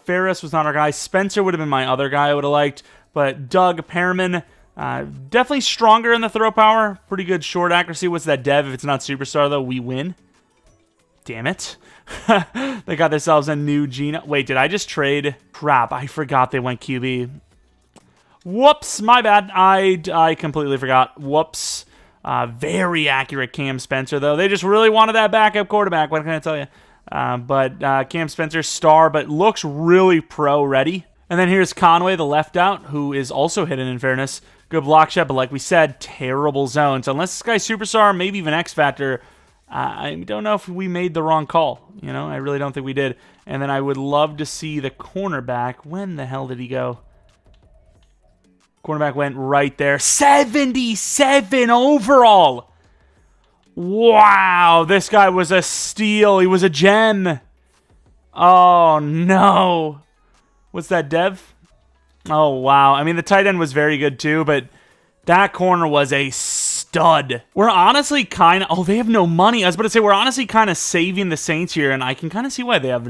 Ferris was not our guy. Spencer would have been my other guy I would have liked, but Doug Perriman, definitely stronger in the throw power. Pretty good short accuracy. What's that dev? If it's not superstar, though, we win. Damn it. They got themselves a new Gina. Wait, did I just trade? Crap, I forgot they went QB. Whoops, my bad. I completely forgot. Whoops. Very accurate Cam Spencer, though. They just really wanted that backup quarterback. What can I tell you? But Cam Spencer, star, but looks really pro-ready. And then here's Conway, the left out, who is also hidden in fairness. Good block shot, but like we said, terrible zones. Unless this guy's superstar, maybe even X Factor, I don't know if we made the wrong call. I really don't think we did. And then I would love to see the cornerback. When the hell did he go? Cornerback went right there. 77 overall. Wow, this guy was a steal. He was a gem. Oh, no. What's that, Dev? Oh, wow. I mean, the tight end was very good, too, but that corner was a stud. stud. We're honestly kind of... Oh, they have no money. I was about to say, we're honestly kind of saving the Saints here, and I can kind of see why they have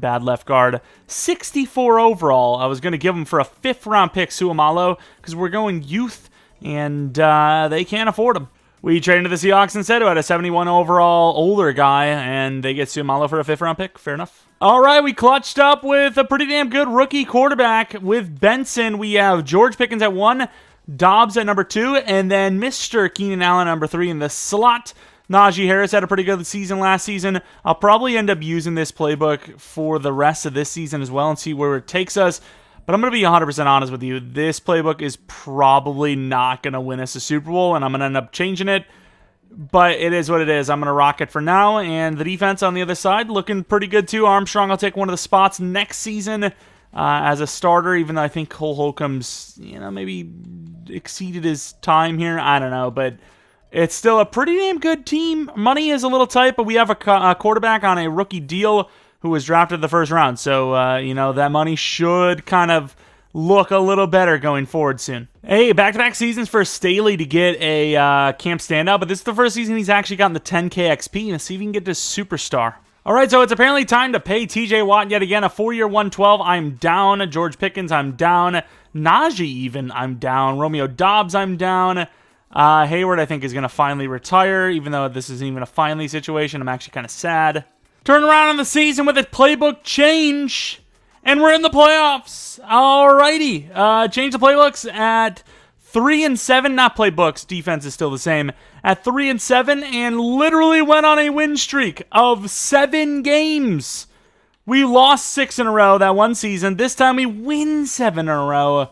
bad left guard. 64 overall. I was going to give them for a 5th-round pick, Suamalo, because we're going youth, and they can't afford him. We trade into the Seahawks instead, who had a 71 overall older guy, and they get Suamalo for a 5th-round pick. Fair enough. All right, we clutched up with a pretty damn good rookie quarterback. With Benson, we have George Pickens at 1, Dobbs at number 2, and then Mr. Keenan Allen at number 3 in the slot. Najee Harris had a pretty good season last season. I'll probably end up using this playbook for the rest of this season as well and see where it takes us. But I'm going to be 100% honest with you. This playbook is probably not going to win us a Super Bowl, and I'm going to end up changing it. But it is what it is. I'm going to rock it for now. And the defense on the other side looking pretty good too. Armstrong will take one of the spots next season as a starter, even though I think Cole Holcomb's, maybe exceeded his time here. I don't know. But it's still a pretty damn good team. Money is a little tight, but we have a quarterback on a rookie deal who was drafted in the 1st round. So, that money should kind of look a little better going forward soon. Hey, back-to-back seasons for Staley to get a camp standout, but this is the first season he's actually gotten the 10K XP. Let's see if he can get this superstar. All right, so it's apparently time to pay TJ Watt yet again, a 4-year 112. I'm down. George Pickens, I'm down. Najee even, I'm down. Romeo Dobbs, I'm down. Hayward, I think, is going to finally retire, even though this isn't even a finally situation. I'm actually kind of sad. Turn around on the season with a playbook change, and we're in the playoffs. Alrighty, change the playbooks at 3-7, not playbooks. Defense is still the same at 3-7, and literally went on a win streak of 7 games. We lost 6 in a row that one season. This time we win 7 in a row,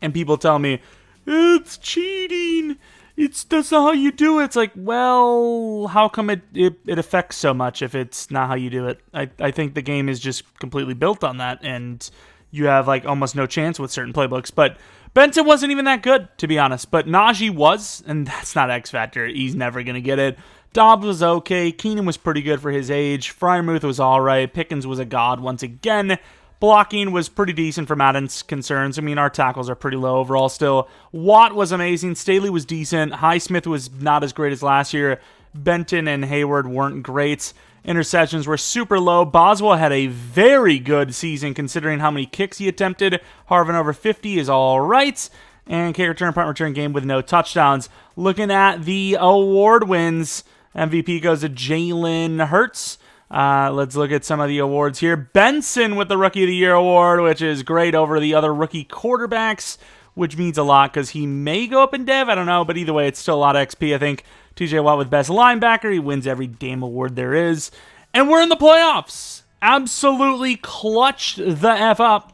and people tell me it's cheating. That's not how you do it. It's like, well, how come it affects so much if it's not how you do it? I think the game is just completely built on that, and you have like almost no chance with certain playbooks. But Benson wasn't even that good, to be honest. But Najee was, and that's not X Factor. He's never going to get it. Dobbs was okay. Keenan was pretty good for his age. Freiermuth was all right. Pickens was a god once again. Blocking was pretty decent for Madden's concerns. I mean, our tackles are pretty low overall still. Watt was amazing. Staley was decent. Highsmith was not as great as last year. Benton and Hayward weren't great. Interceptions were super low. Boswell had a very good season considering how many kicks he attempted. Harvin over 50 is all right. And kick return, punt return game with no touchdowns. Looking at the award wins, MVP goes to Jalen Hurts. Let's look at some of the awards here. Benson with the Rookie of the Year award, which is great over the other rookie quarterbacks, which means a lot because he may go up in dev. I don't know, but either way, it's still a lot of XP, I think. TJ Watt with Best Linebacker. He wins every damn award there is. And we're in the playoffs. Absolutely clutched the F up.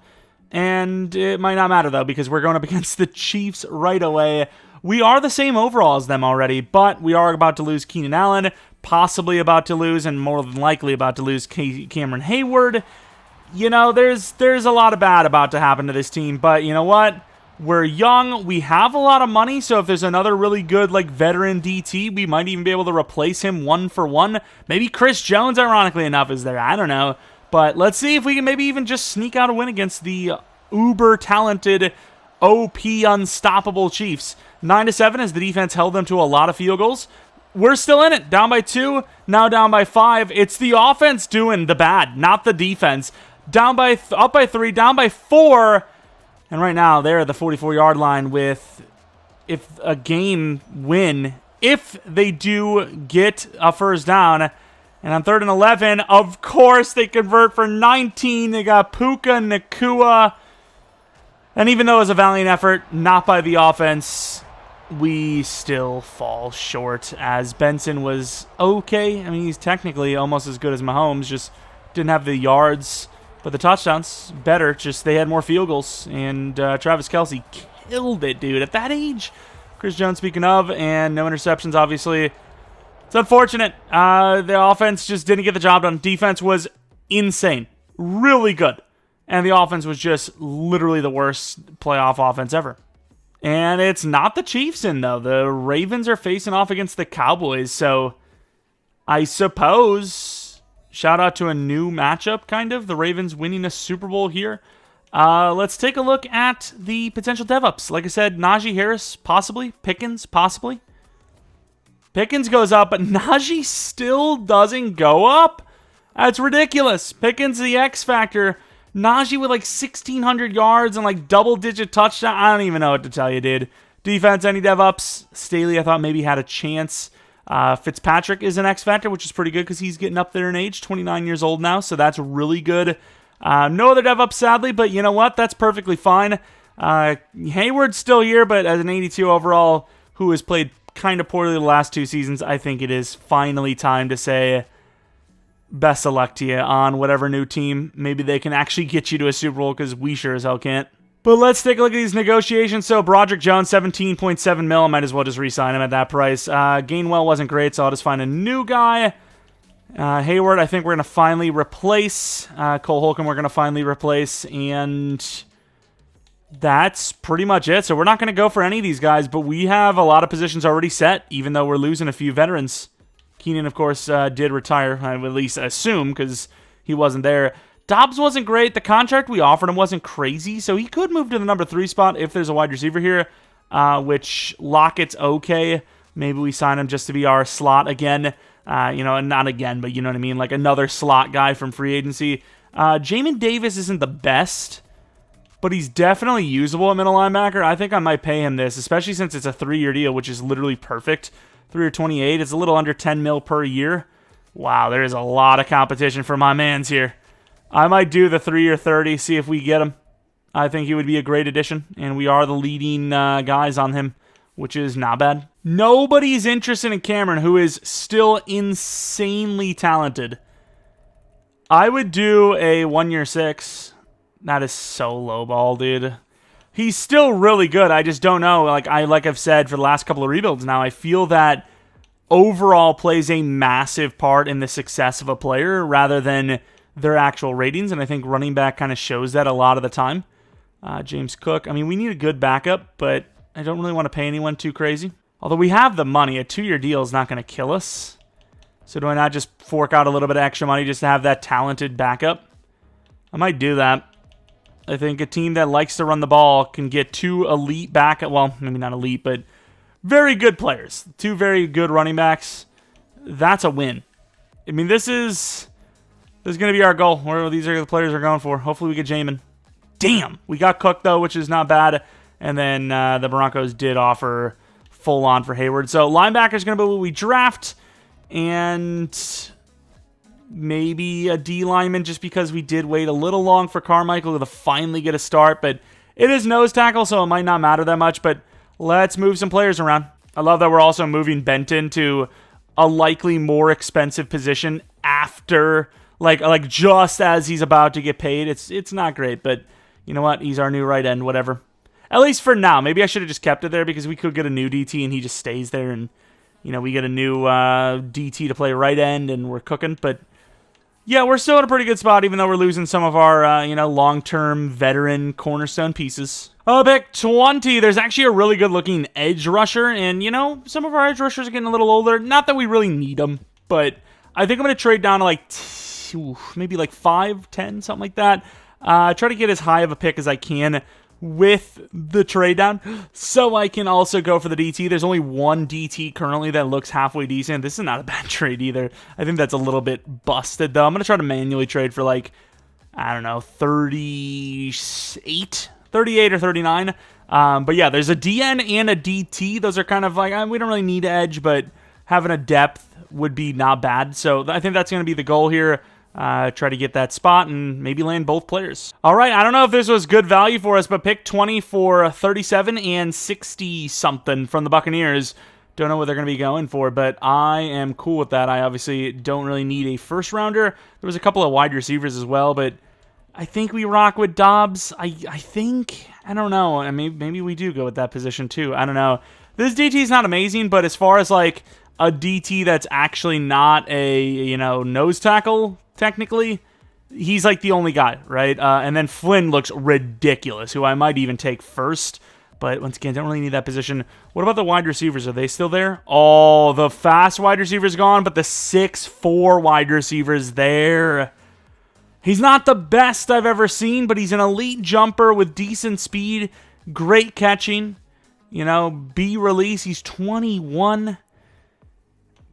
And it might not matter, though, because we're going up against the Chiefs right away. We are the same overall as them already, but we are about to lose Keenan Allen, possibly about to lose, and more than likely about to lose Cameron Hayward. There's a lot of bad about to happen to this team, but you know what? We're young, we have a lot of money, so if there's another really good veteran DT, we might even be able to replace him 1-for-1. Maybe Chris Jones, ironically enough, is there. I don't know. But let's see if we can maybe even just sneak out a win against the uber-talented, OP, unstoppable Chiefs. 9-7 as the defense held them to a lot of field goals. We're still in it. Down by 2, now down by 5. It's the offense doing the bad, not the defense. Up by 3, down by 4. And right now, they're at the 44-yard line with, if a game win, if they do get a first down. And on 3rd and 11, of course, they convert for 19. They got Puka Nacua. And even though it was a valiant effort, not by the offense, we still fall short as Benson was okay. I mean, he's technically almost as good as Mahomes, just didn't have the yards. But the touchdowns, better. Just they had more field goals. And Travis Kelce killed it, dude. At that age. Chris Jones, speaking of, and no interceptions, obviously. It's unfortunate. The offense just didn't get the job done. Defense was insane. Really good. And the offense was just literally the worst playoff offense ever. And it's not the Chiefs in, though. The Ravens are facing off against the Cowboys. So I suppose... shout out to a new matchup, kind of. The Ravens winning a Super Bowl here. Let's take a look at the potential dev-ups. Like I said, Najee Harris, possibly. Pickens, possibly. Pickens goes up, but Najee still doesn't go up. That's ridiculous. Pickens, the X factor. Najee with like 1,600 yards and like double-digit touchdown. I don't even know what to tell you, dude. Defense, any dev ups? Staley, I thought maybe had a chance. Fitzpatrick is an X factor, which is pretty good because he's getting up there in age, 29 years old now, so that's really good. No other dev ups, sadly, but you know what? That's perfectly fine. Hayward's still here, but as an 82 overall, who has played kind of poorly the last 2 seasons, I think it is finally time to say best of luck to you on whatever new team. Maybe they can actually get you to a Super Bowl because we sure as hell can't. But let's take a look at these negotiations. So Broderick Jones, 17.7 mil. I might as well just re-sign him at that price. Gainwell wasn't great, so I'll just find a new guy. Hayward, I think we're going to finally replace. Cole Holcomb, we're going to finally replace. And that's pretty much it. So we're not going to go for any of these guys, but we have a lot of positions already set, even though we're losing a few veterans. Keenan, of course, did retire, I would at least assume, because he wasn't there. Dobbs wasn't great. The contract we offered him wasn't crazy, so he could move to the number 3 spot if there's a wide receiver here, which Lockett's okay. Maybe we sign him just to be our slot again. And not again, but you know what I mean, like another slot guy from free agency. Jamin Davis isn't the best, but he's definitely usable at middle linebacker. I think I might pay him this, especially since it's a 3-year deal, which is literally perfect. 3 or 28. It's a little under 10 mil per year. Wow, there is a lot of competition for my mans here. I might do the 3 or 30, see if we get him. I think he would be a great addition, and we are the leading guys on him, which is not bad. Nobody's interested in Cameron, who is still insanely talented. I would do a 1-year 6. That is so low ball, dude. He's still really good. I just don't know. Like I've said for the last couple of rebuilds now, I feel that overall plays a massive part in the success of a player rather than their actual ratings, and I think running back kind of shows that a lot of the time. James Cook, I mean, we need a good backup, but I don't really want to pay anyone too crazy. Although we have the money, a 2-year deal is not going to kill us. So do I not just fork out a little bit of extra money just to have that talented backup? I might do that. I think a team that likes to run the ball can get 2 elite backup, well, maybe not elite, but very good players. 2 very good running backs. That's a win. I mean, this is going to be our goal. Where these are the players are going for. Hopefully we get Jamin. Damn! We got Cook, though, which is not bad. And then the Broncos did offer full-on for Hayward. So linebacker is going to be what we draft. And maybe a D lineman just because we did wait a little long for Carmichael to finally get a start. But it is nose tackle, so it might not matter that much. But let's move some players around. I love that we're also moving Benton to a likely more expensive position after... Like just as he's about to get paid. It's not great, but you know what? He's our new right end, whatever. At least for now. Maybe I should have just kept it there because we could get a new DT and he just stays there and, you know, we get a new DT to play right end and we're cooking. But yeah, we're still in a pretty good spot even though we're losing some of our, long-term veteran cornerstone pieces. Pick 20. There's actually a really good-looking edge rusher and, some of our edge rushers are getting a little older. Not that we really need them, but I think I'm going to trade down to maybe 5, 10, something like that. Try to get as high of a pick as I can with the trade down so I can also go for the DT. There's only one DT currently that looks halfway decent. This is not a bad trade either. I think that's a little bit busted though. I'm going to try to manually trade for 38 or 39. But yeah, there's a DN and a DT. Those are kind of we don't really need edge, but having a depth would be not bad. So I think that's going to be the goal here. Try to get that spot and maybe land both players. All right, I don't know if this was good value for us, but pick 20 for 37 and 60-something from the Buccaneers. Don't know what they're going to be going for, but I am cool with that. I obviously don't really need a first-rounder. There was a couple of wide receivers as well, but I think we rock with Dobbs. I don't know. Maybe we do go with that position too. I don't know. This DT is not amazing, but as far as a DT that's actually not a, nose tackle, technically, he's the only guy, right? And then Flynn looks ridiculous, who I might even take first. But once again, don't really need that position. What about the wide receivers? Are they still there? Oh, the fast wide receiver's gone, but the 6'4" wide receiver's there. He's not the best I've ever seen, but he's an elite jumper with decent speed, great catching. B release, he's 21.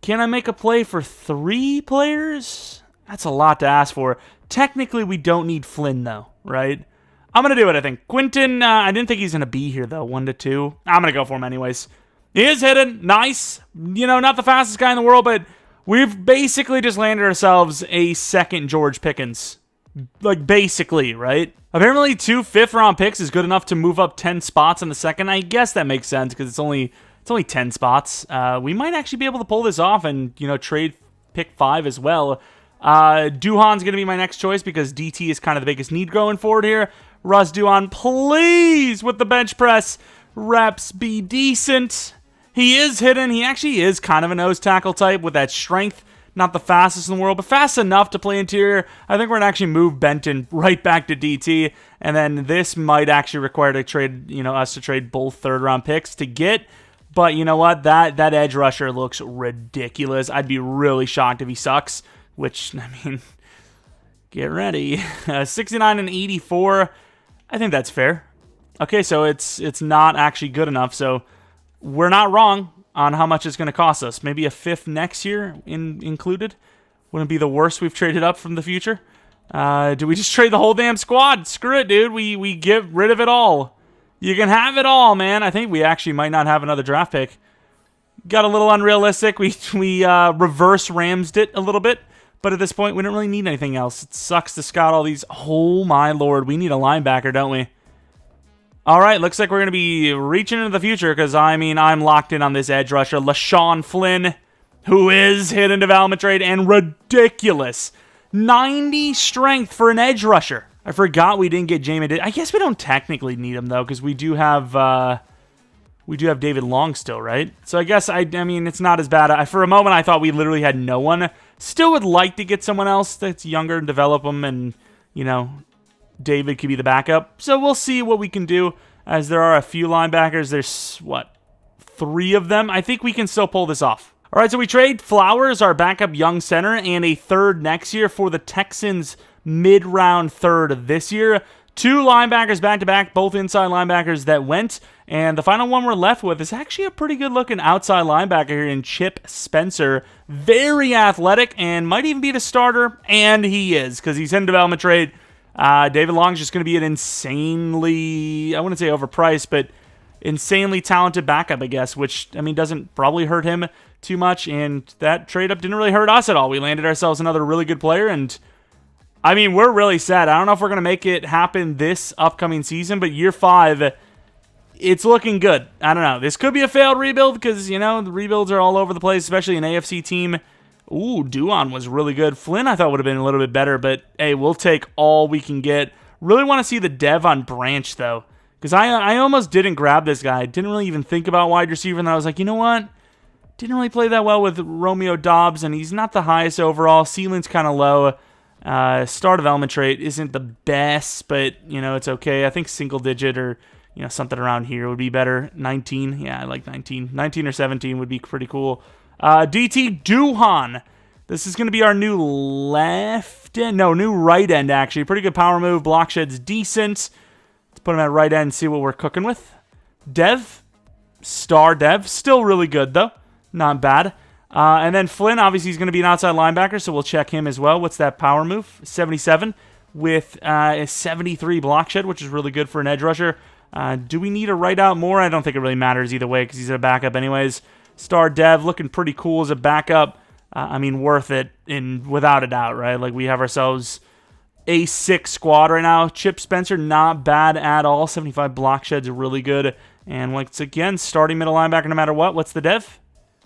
Can I make a play for 3 players? That's a lot to ask for. Technically, we don't need Flynn, though, right? I'm going to do it, I think. Quinton, I didn't think he's going to be here, though. 1 to 2. I'm going to go for him anyways. He is hidden. Nice. Not the fastest guy in the world, but we've basically just landed ourselves a second George Pickens. Like, basically, right? Apparently, 2 5th-round picks is good enough to move up 10 spots in the second. I guess that makes sense because it's only 10 spots. We might actually be able to pull this off and, trade pick 5 as well. Duhan's going to be my next choice because DT is kind of the biggest need going forward here. Russ Duhan, please, with the bench press. Reps be decent. He is hidden. He actually is kind of a nose tackle type with that strength. Not the fastest in the world, but fast enough to play interior. I think we're going to actually move Benton right back to DT. And then this might actually require to trade, us to trade both 3rd-round picks to get. But you know what? That edge rusher looks ridiculous. I'd be really shocked if he sucks. Which, get ready. 69 and 84. I think that's fair. Okay, so it's not actually good enough. So we're not wrong on how much it's going to cost us. Maybe a 5th next year included. Wouldn't be the worst we've traded up from the future. Do we just trade the whole damn squad? Screw it, dude. We get rid of it all. You can have it all, man. I think we actually might not have another draft pick. Got a little unrealistic. We reverse Ramsed it a little bit. But at this point, we don't really need anything else. It sucks to scout all these. Oh, my Lord. We need a linebacker, don't we? All right, looks like we're going to be reaching into the future because, I'm locked in on this edge rusher. LaShawn Flynn, who is hidden development trade and ridiculous. 90 strength for an edge rusher. I forgot we didn't get Jamin. I guess we don't technically need him, though, because we do have David Long still, right? So I guess, it's not as bad. For a moment, I thought we literally had no one. Still would like to get someone else that's younger and develop them, and, David could be the backup. So we'll see what we can do, as there are a few linebackers. There's, 3 of them? I think we can still pull this off. All right, so we trade Flowers, our backup young center, and a 3rd next year for the Texans' mid-round 3rd this year. 2 linebackers back-to-back, both inside linebackers that went. And the final one we're left with is actually a pretty good-looking outside linebacker here in Chip Spencer. Very athletic and might even be the starter. And he is, because he's in development trade. David Long's just going to be an insanely, I wouldn't say overpriced, but insanely talented backup, I guess, which, doesn't probably hurt him too much. And that trade-up didn't really hurt us at all. We landed ourselves another really good player, and we're really sad. I don't know if we're going to make it happen this upcoming season, but year 5, it's looking good. I don't know. This could be a failed rebuild because, the rebuilds are all over the place, especially an AFC team. Ooh, Duhan was really good. Flynn, I thought, would have been a little bit better, but, hey, we'll take all we can get. Really want to see the dev on Branch, though, because I almost didn't grab this guy. Didn't really even think about wide receiver, and I was like, you know what? Didn't really play that well with Romeo Doubs, and he's not the highest overall. Ceiling's kind of low. Star development trait isn't the best, but, it's okay. I think single digit or, something around here would be better. 19. Yeah, I like 19. 19 or 17 would be pretty cool. DT Duhan. This is going to be our new new right end, actually. Pretty good power move. Block shed's decent. Let's put him at right end and see what we're cooking with. Dev. Star Dev. Still really good, though. Not bad. And then Flynn, obviously, he's going to be an outside linebacker, so we'll check him as well. What's that power move? 77 with a 73 block shed, which is really good for an edge rusher. Do we need to write out more? I don't think it really matters either way because he's a backup anyways. Star Dev looking pretty cool as a backup. Worth it without a doubt, right? Like, we have ourselves a 6 squad right now. Chip Spencer, not bad at all. 75 block sheds are really good. And once again, starting middle linebacker no matter what. What's the dev?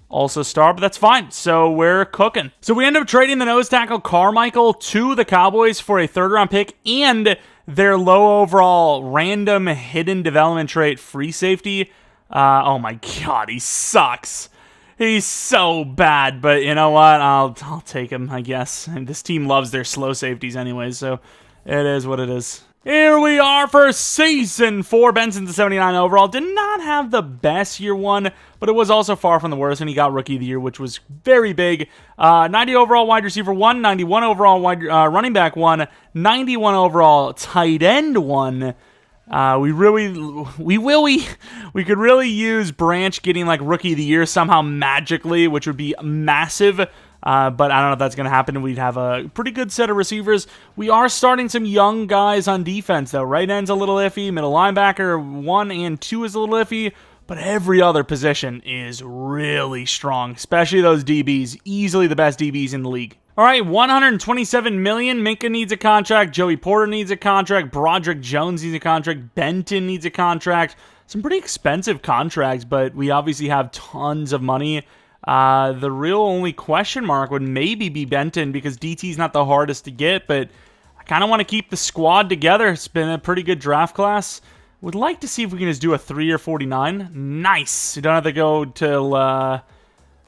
Also star, but that's fine. So we're cooking. So we end up trading the nose tackle Carmichael to the Cowboys for a 3rd-round pick and their low overall random hidden development trait free safety. Oh my God, he sucks. He's so bad, but you know what? I'll take him, I guess. And this team loves their slow safeties anyways, so it is what it is. Here we are for Season 4. Benson's a 79 overall. Did not have the best year 1, but it was also far from the worst, and he got Rookie of the Year, which was very big. 90 overall wide receiver 1, 91 overall running back 1, 91 overall tight end 1. We could really use Branch getting like Rookie of the Year somehow magically, which would be massive. But I don't know if that's going to happen. We'd have a pretty good set of receivers. We are starting some young guys on defense, though. Right end's a little iffy. Middle linebacker 1 and 2 is a little iffy. But every other position is really strong, especially those DBs. Easily the best DBs in the league. All right, $127 million. Minka needs a contract. Joey Porter needs a contract. Broderick Jones needs a contract. Benton needs a contract. Some pretty expensive contracts, but we obviously have tons of money. The real only question mark would maybe be Benton because DT's not the hardest to get, but I kind of want to keep the squad together. It's been a pretty good draft class. Would like to see if we can just do a 3 or 49. Nice. You don't have to go till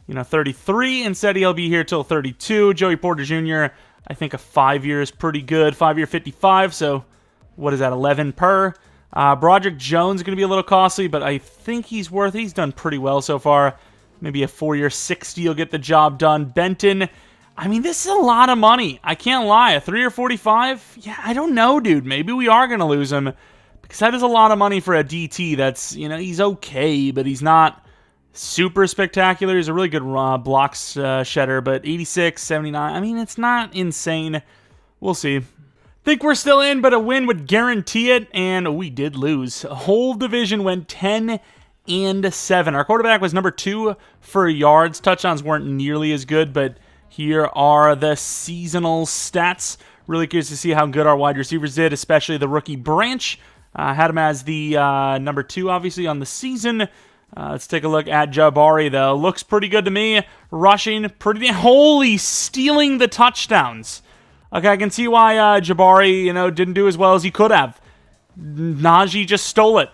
33. Instead, he'll be here till 32. Joey Porter Jr., I think a 5 year is pretty good. 5 year 55, so what is that, 11 per? Broderick Jones is going to be a little costly, but I think he's done pretty well so far. Maybe a 4 year 60 will get the job done. Benton, I mean, this is a lot of money. I can't lie. A 3 or 45? Yeah, I don't know, dude. Maybe we are going to lose him. Because that is a lot of money for a DT that's, he's okay, but he's not super spectacular. He's a really good blocks shedder, but 86, 79, I mean, it's not insane. We'll see. Think we're still in, but a win would guarantee it, and we did lose. A whole division went 10-7. Our quarterback was number 2 for yards. Touchdowns weren't nearly as good, but here are the seasonal stats. Really curious to see how good our wide receivers did, especially the rookie Branch. Had him as the number 2, obviously, on the season. Let's take a look at Jabari, though. Looks pretty good to me. Rushing, holy, stealing the touchdowns. Okay, I can see why Jabari, didn't do as well as he could have. Najee just stole it.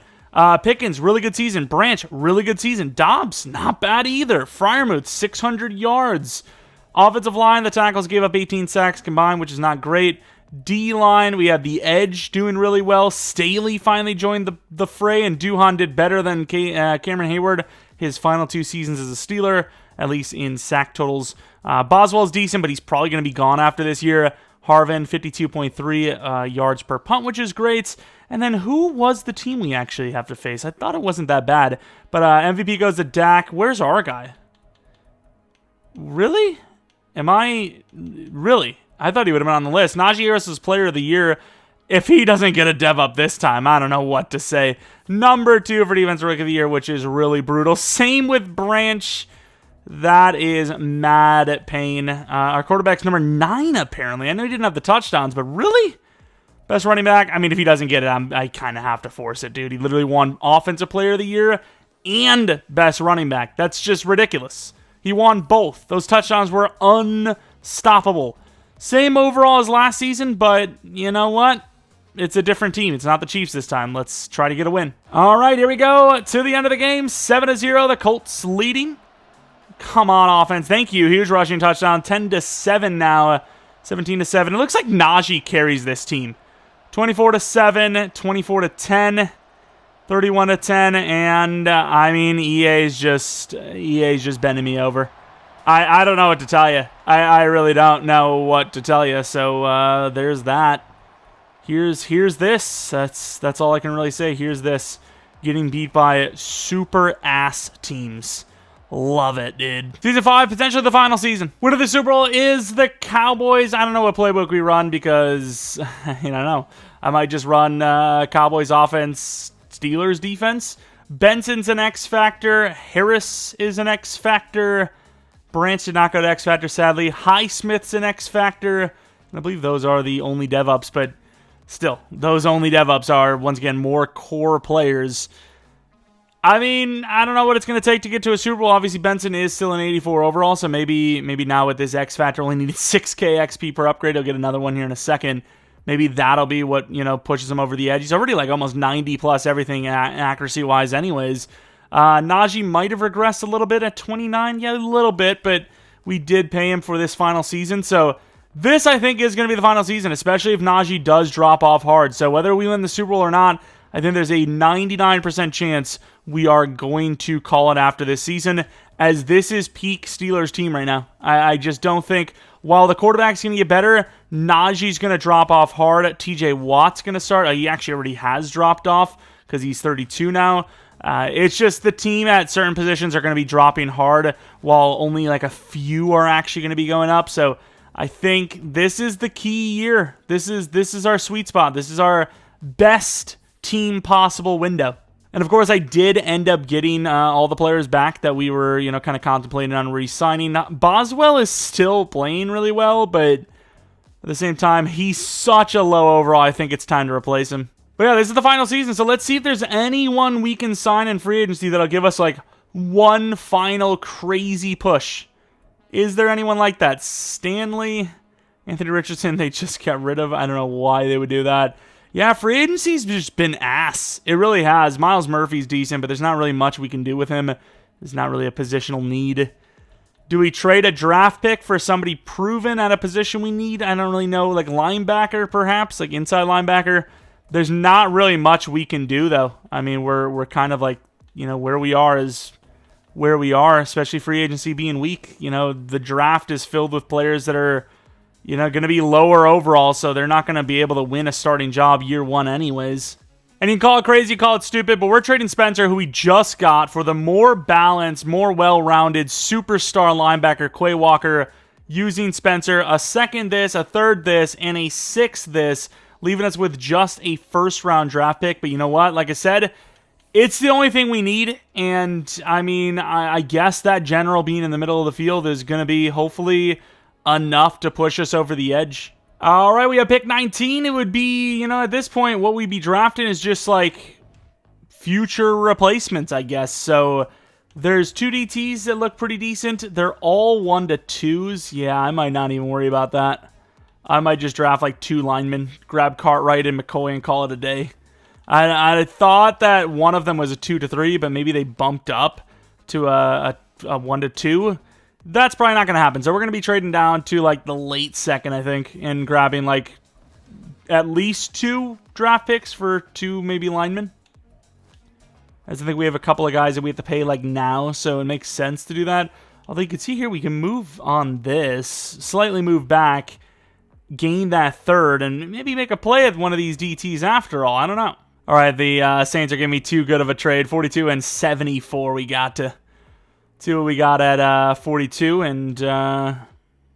Pickens, really good season. Branch, really good season. Dobbs, not bad either. Freiermuth, 600 yards. Offensive line, the tackles gave up 18 sacks combined, which is not great. D-line, we had the edge doing really well. Staley finally joined the fray, and Duhan did better than Cameron Hayward his final 2 seasons as a Steeler, at least in sack totals. Boswell's decent, but he's probably going to be gone after this year. Harvin, 52.3 yards per punt, which is great. And then who was the team we actually have to face? I thought it wasn't that bad. But MVP goes to Dak. Where's our guy? Really? Really? I thought he would have been on the list. Najee Harris is Player of the Year. If he doesn't get a dev up this time, I don't know what to say. Number 2 for Defensive Rookie of the Year, which is really brutal. Same with Branch. That is mad pain. Our quarterback's number 9, apparently. I know he didn't have the touchdowns, but really? Best running back? I mean, if he doesn't get it, I kind of have to force it, dude. He literally won Offensive Player of the Year and Best Running Back. That's just ridiculous. He won both. Those touchdowns were unstoppable. Same overall as last season, but you know what? It's a different team. It's not the Chiefs this time. Let's try to get a win. All right, here we go to the end of the game. 7-0, the Colts leading. Come on, offense. Thank you. Huge rushing touchdown. 10-7 now. 17-7. It looks like Najee carries this team. 24-7, 24-10, 31-10, and I mean, EA's just bending me over. I don't know what to tell you. I really don't know what to tell you. So there's that. Here's this. That's all I can really say. Here's this. Getting beat by super ass teams. Love it, dude. Season 5, potentially the final season. Winner of the Super Bowl is the Cowboys. I don't know what playbook we run because I don't know. I might just run Cowboys offense, Steelers defense. Benson's an X factor. Harris is an X factor. Branch did not go to X Factor, sadly. Highsmith's an X Factor. I believe those are the only dev-ups, but still, those only dev-ups are, once again, more core players. I mean, I don't know what it's going to take to get to a Super Bowl. Obviously, Benson is still an 84 overall, so maybe now with this X Factor only needed 6K XP per upgrade. He'll get another one here in a second. Maybe that'll be what, pushes him over the edge. He's already like almost 90 plus everything accuracy-wise anyways. Najee might have regressed a little bit at 29. Yeah, a little bit, but we did pay him for this final season. So this, I think, is going to be the final season, especially if Najee does drop off hard. So whether we win the Super Bowl or not, I think there's a 99% chance we are going to call it after this season, as this is peak Steelers team right now. I just don't think while the quarterback's going to get better, Najee's going to drop off hard. TJ Watt's going to start. He actually already has dropped off because he's 32 now. It's just the team at certain positions are going to be dropping hard, while only like a few are actually going to be going up. So I think this is the key year. This is our sweet spot. This is our best team possible window. And of course, I did end up getting all the players back that we were, kind of contemplating on re-signing. Boswell is still playing really well, but at the same time, he's such a low overall. I think it's time to replace him. But yeah, this is the final season, so let's see if there's anyone we can sign in free agency that'll give us like one final crazy push. Is there anyone like that? Stanley, Anthony Richardson, they just got rid of. I don't know why they would do that. Yeah, free agency's just been ass. It really has. Miles Murphy's decent, but there's not really much we can do with him. There's not really a positional need. Do we trade a draft pick for somebody proven at a position we need? I don't really know. Like linebacker, perhaps? Like inside linebacker? There's not really much we can do, though. I mean, we're kind of like, where we are is where we are, especially free agency being weak. The draft is filled with players that are going to be lower overall, so they're not going to be able to win a starting job year one anyways. And you can call it crazy, call it stupid, but we're trading Spencer, who we just got, for the more balanced, more well-rounded superstar linebacker, Quay Walker, using Spencer, a second this, a third this, and a sixth this, leaving us with just a first-round draft pick. But you know what? Like I said, it's the only thing we need, and I mean, I guess that general being in the middle of the field is going to be, hopefully, enough to push us over the edge. All right, we have pick 19. It would be, at this point, what we'd be drafting is just like future replacements, I guess. So there's 2 DTs that look pretty decent. They're all 1-2s. Yeah, I might not even worry about that. I might just draft like 2 linemen, grab Cartwright and McCoy and call it a day. I thought that one of them was a 2-3, but maybe they bumped up to a 1-2. That's probably not going to happen. So we're going to be trading down to like the late second, I think, and grabbing like at least 2 draft picks for 2 maybe linemen. As I think we have a couple of guys that we have to pay like now, so it makes sense to do that. Although you can see here we can move on this, slightly move back, gain that third, and maybe make a play at one of these DTs after all. I don't know. All right, the Saints are giving me too good of a trade. 42 and 74 we got to. See what we got at 42, and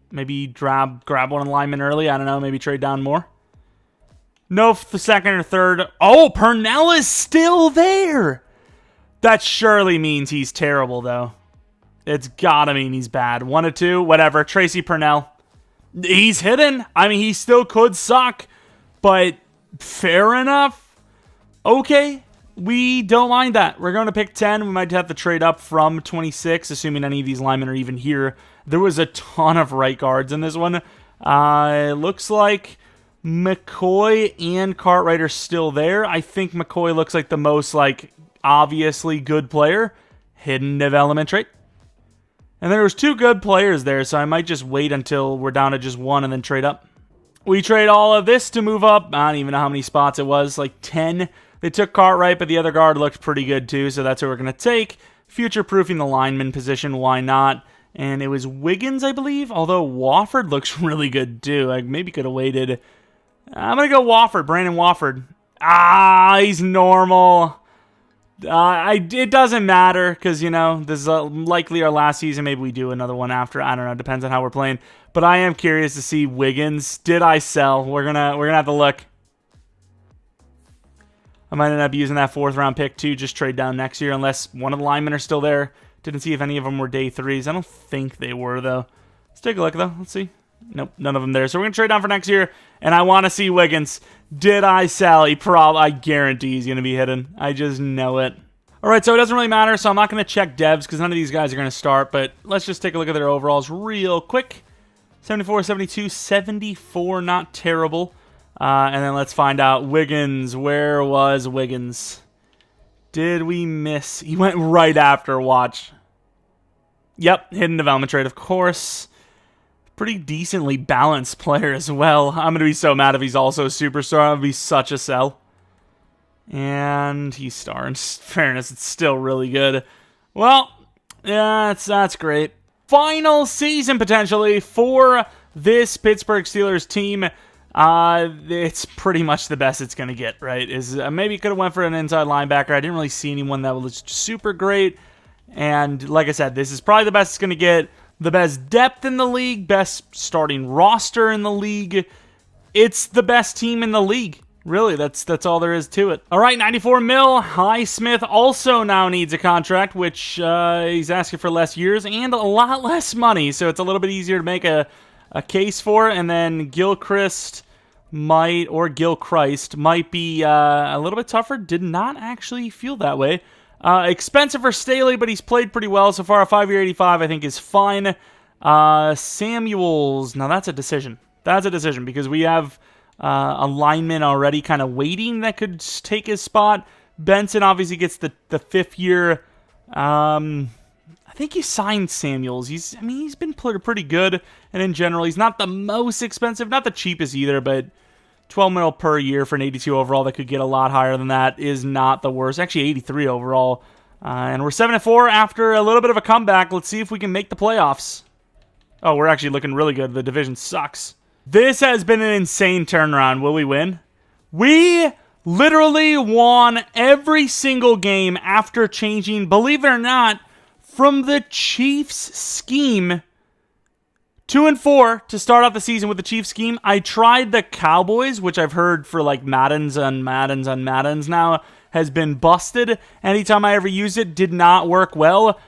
maybe grab one of the linemen early. I don't know, maybe trade down more. No, the second or third. Oh, Purnell is still there. That surely means he's terrible, though. It's gotta mean he's bad. 1-2, whatever. Tracy Purnell. He's hidden. I mean, he still could suck, but fair enough. Okay. We don't mind that. We're going to pick 10. We might have to trade up from 26, assuming any of these linemen are even here. There was a ton of right guards in this one. It looks like McCoy and Cartwright are still there. I think McCoy looks like the most, obviously good player. Hidden development trait. And there was 2 good players there, so I might just wait until we're down to just 1 and then trade up. We trade all of this to move up. I don't even know how many spots it was, like 10. They took Cartwright, but the other guard looked pretty good too, so that's what we're going to take. Future-proofing the lineman position, why not? And it was Wiggins, I believe, although Wofford looks really good too. I maybe could have waited. I'm going to go Wofford, Brandon Wofford. He's normal. It doesn't matter because, this is likely our last season. Maybe we do another one after. I don't know. Depends on how we're playing. But I am curious to see Wiggins. Did I sell? We're gonna have to look. I might end up using that 4th round pick too, just trade down next year unless one of the linemen are still there. Didn't see if any of them were day 3s. I don't think they were though. Let's take a look though. Let's see. Nope, none of them there. So we're going to trade down for next year, and I want to see Wiggins. Did I sell? I guarantee he's going to be hidden. I just know it. All right, so it doesn't really matter, so I'm not going to check devs because none of these guys are going to start, but let's just take a look at their overalls real quick. 74, 72, 74, not terrible. And then let's find out Wiggins. Where was Wiggins? Did we miss? He went right after watch. Yep, hidden development trade, of course. Pretty decently balanced player as well. I'm going to be so mad if he's also a superstar. It would be such a sell. And he's star. In fairness, it's still really good. Well, yeah, that's great. Final season, potentially, for this Pittsburgh Steelers team, it's pretty much the best it's going to get, right? Maybe could have went for an inside linebacker. I didn't really see anyone that was super great. And like I said, this is probably the best it's going to get. The best depth in the league, best starting roster in the league. It's the best team in the league. Really, that's all there is to it. All right, 94 mil. Highsmith also now needs a contract, which he's asking for less years and a lot less money, so it's a little bit easier to make a case for. And then Gilchrist might be a little bit tougher. Did not actually feel that way. Expensive for Staley, but he's played pretty well so far. A 5-year 85, I think, is fine. Samuels, now that's a decision. That's a decision because we have a lineman already kind of waiting that could take his spot. Benson obviously gets the 5th year. I think he signed Samuels. He's been pretty good, and in general, he's not the most expensive, not the cheapest either, but 12 mil per year for an 82 overall that could get a lot higher than that is not the worst. Actually, 83 overall. And we're 7-4 after a little bit of a comeback. Let's see if we can make the playoffs. Oh, we're actually looking really good. The division sucks. This has been an insane turnaround. Will we win? We literally won every single game after changing, believe it or not, from the Chiefs scheme. 2-4 to start off the season with the Chiefs scheme. I tried the Cowboys, which I've heard for like Maddens now has been busted. Anytime I ever used it, did not work well.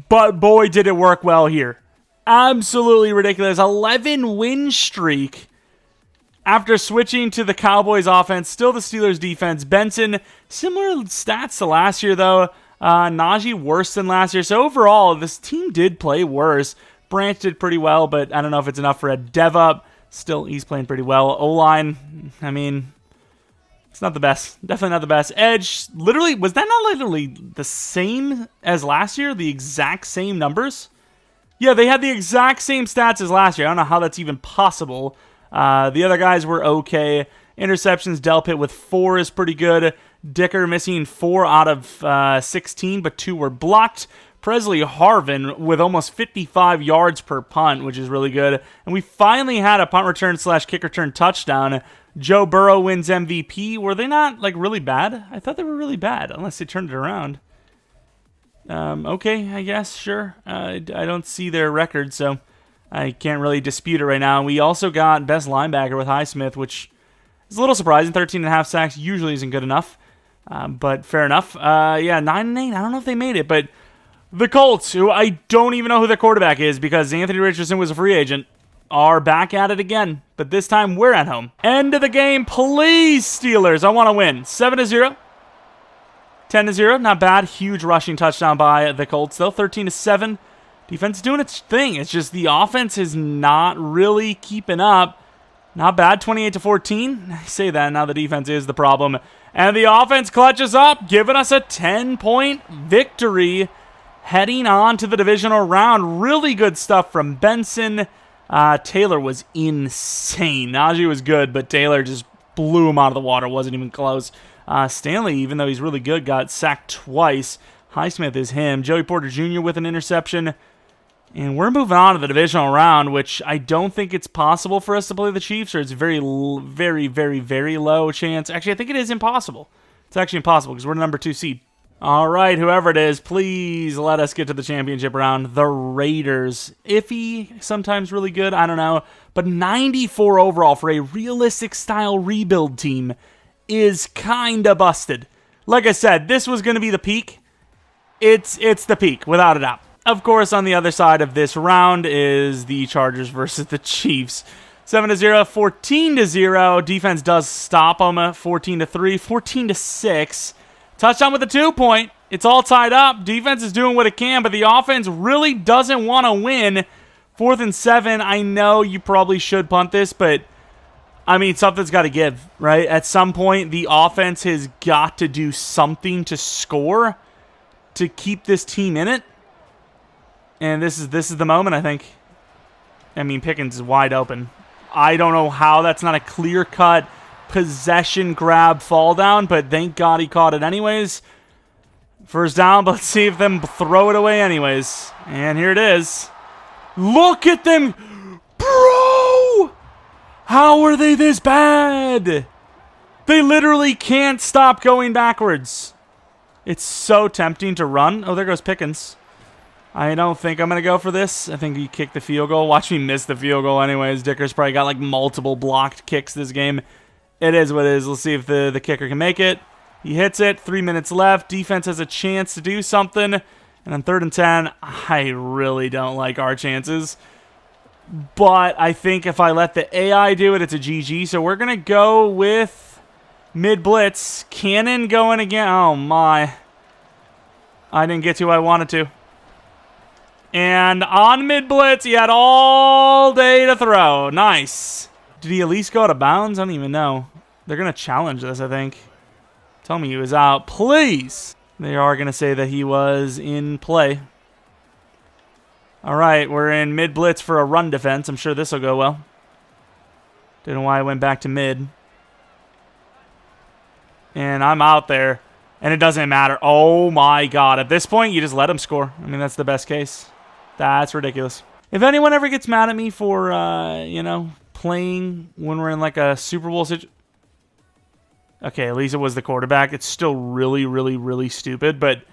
But boy, did it work well here. Absolutely ridiculous. 11 win streak after switching to the Cowboys offense. Still the Steelers defense. Benson, similar stats to last year though. Najee worse than last year. So overall, this team did play worse. Branch did pretty well, but I don't know if it's enough for a dev up. Still, he's playing pretty well. O-line, it's not the best. Definitely not the best. Edge, was that not literally the same as last year? The exact same numbers? Yeah, they had the exact same stats as last year. I don't know how that's even possible. The other guys were okay. Interceptions, Delpit with 4 is pretty good. Dicker missing 4 out of 16, but 2 were blocked. Presley Harvin with almost 55 yards per punt, which is really good. And we finally had a punt return / kick return touchdown. Joe Burrow wins MVP. Were they not really bad? I thought they were really bad, unless they turned it around. Okay, I guess, sure. I don't see their record, so I can't really dispute it right now. We also got best linebacker with Highsmith, which is a little surprising. 13.5 sacks usually isn't good enough, but fair enough. 9-8. I don't know if they made it, but the Colts, who I don't even know who their quarterback is because Anthony Richardson was a free agent, are back at it again, but this time we're at home. End of the game, please, Steelers. I want to win. 7-0. 10-0, not bad. Huge rushing touchdown by the Colts, though. 13-7. Defense is doing its thing. It's just the offense is not really keeping up. Not bad. 28-14. I say that, now the defense is the problem. And the offense clutches up, giving us a 10-point victory heading on to the divisional round. Really good stuff from Benson. Taylor was insane. Najee was good, but Taylor just blew him out of the water. Wasn't even close. Stanley, even though he's really good, got sacked twice. Highsmith is him. Joey Porter Jr. with an interception. And we're moving on to the divisional round, which I don't think it's possible for us to play the Chiefs, or it's very, very, very, very low chance. Actually, I think it is impossible. It's actually impossible because we're the number 2 seed. All right, whoever it is, please let us get to the championship round. The Raiders. Iffy, sometimes really good, I don't know. But 94 overall for a realistic style rebuild team is kind of busted. Like I said, this was going to be the peak. It's the peak, without a doubt. Of course, on the other side of this round is the Chargers versus the Chiefs. 7-0, 14-0. Defense does stop them. 14-3, 14-6. Touchdown with a 2-point. It's all tied up. Defense is doing what it can, but the offense really doesn't want to win. 4th and 7. I know you probably should punt this, but something's got to give, right? At some point, the offense has got to do something to score to keep this team in it. And this is the moment, I think. Pickens is wide open. I don't know how that's not a clear-cut possession grab fall down, but thank God he caught it anyways. First down, but let's see if them throw it away anyways. And here it is. Look at them. Bro! How are they this bad? They literally can't stop going backwards. It's so tempting to run. Oh, there goes Pickens. I don't think I'm going to go for this. I think he kicked the field goal. Watch me miss the field goal anyways. Dicker's probably got like multiple blocked kicks this game. It is what it is. Let's see if the kicker can make it. He hits it. 3 minutes left. Defense has a chance to do something. And on 3rd and 10, I really don't like our chances. But I think if I let the AI do it, it's a GG. So we're going to go with mid-blitz. Cannon going again. Oh, my. I didn't get to what I wanted to. And on mid-blitz, he had all day to throw. Nice. Did he at least go out of bounds? I don't even know. They're going to challenge this, I think. Tell me he was out. Please. They are going to say that he was in play. All right, we're in mid-blitz for a run defense. I'm sure this will go well. Don't know why I went back to mid. And I'm out there, and it doesn't matter. Oh, my God. At this point, you just let him score. I mean, that's the best case. That's ridiculous. If anyone ever gets mad at me for, playing when we're in like a Super Bowl situation. Okay, at least it was the quarterback. It's still really, really, really stupid, but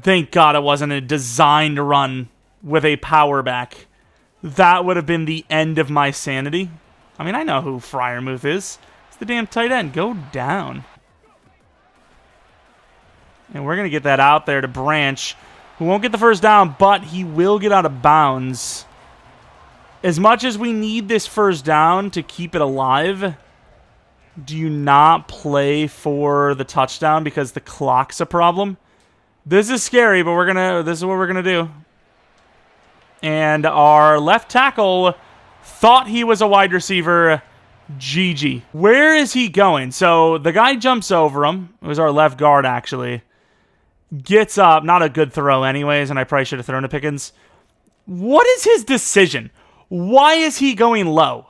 thank God it wasn't a designed run with a power back. That would have been the end of my sanity. I mean, I know who Freiermuth is. It's the damn tight end. Go down. And we're going to get that out there to Branch, who won't get the first down, but he will get out of bounds. As much as we need this first down to keep it alive, do you not play for the touchdown because the clock's a problem? This is scary, but this is what we're going to do. And our left tackle thought he was a wide receiver. GG. Where is he going? So the guy jumps over him. It was our left guard, actually. Gets up. Not a good throw anyways, and I probably should have thrown to Pickens. What is his decision? Why is he going low?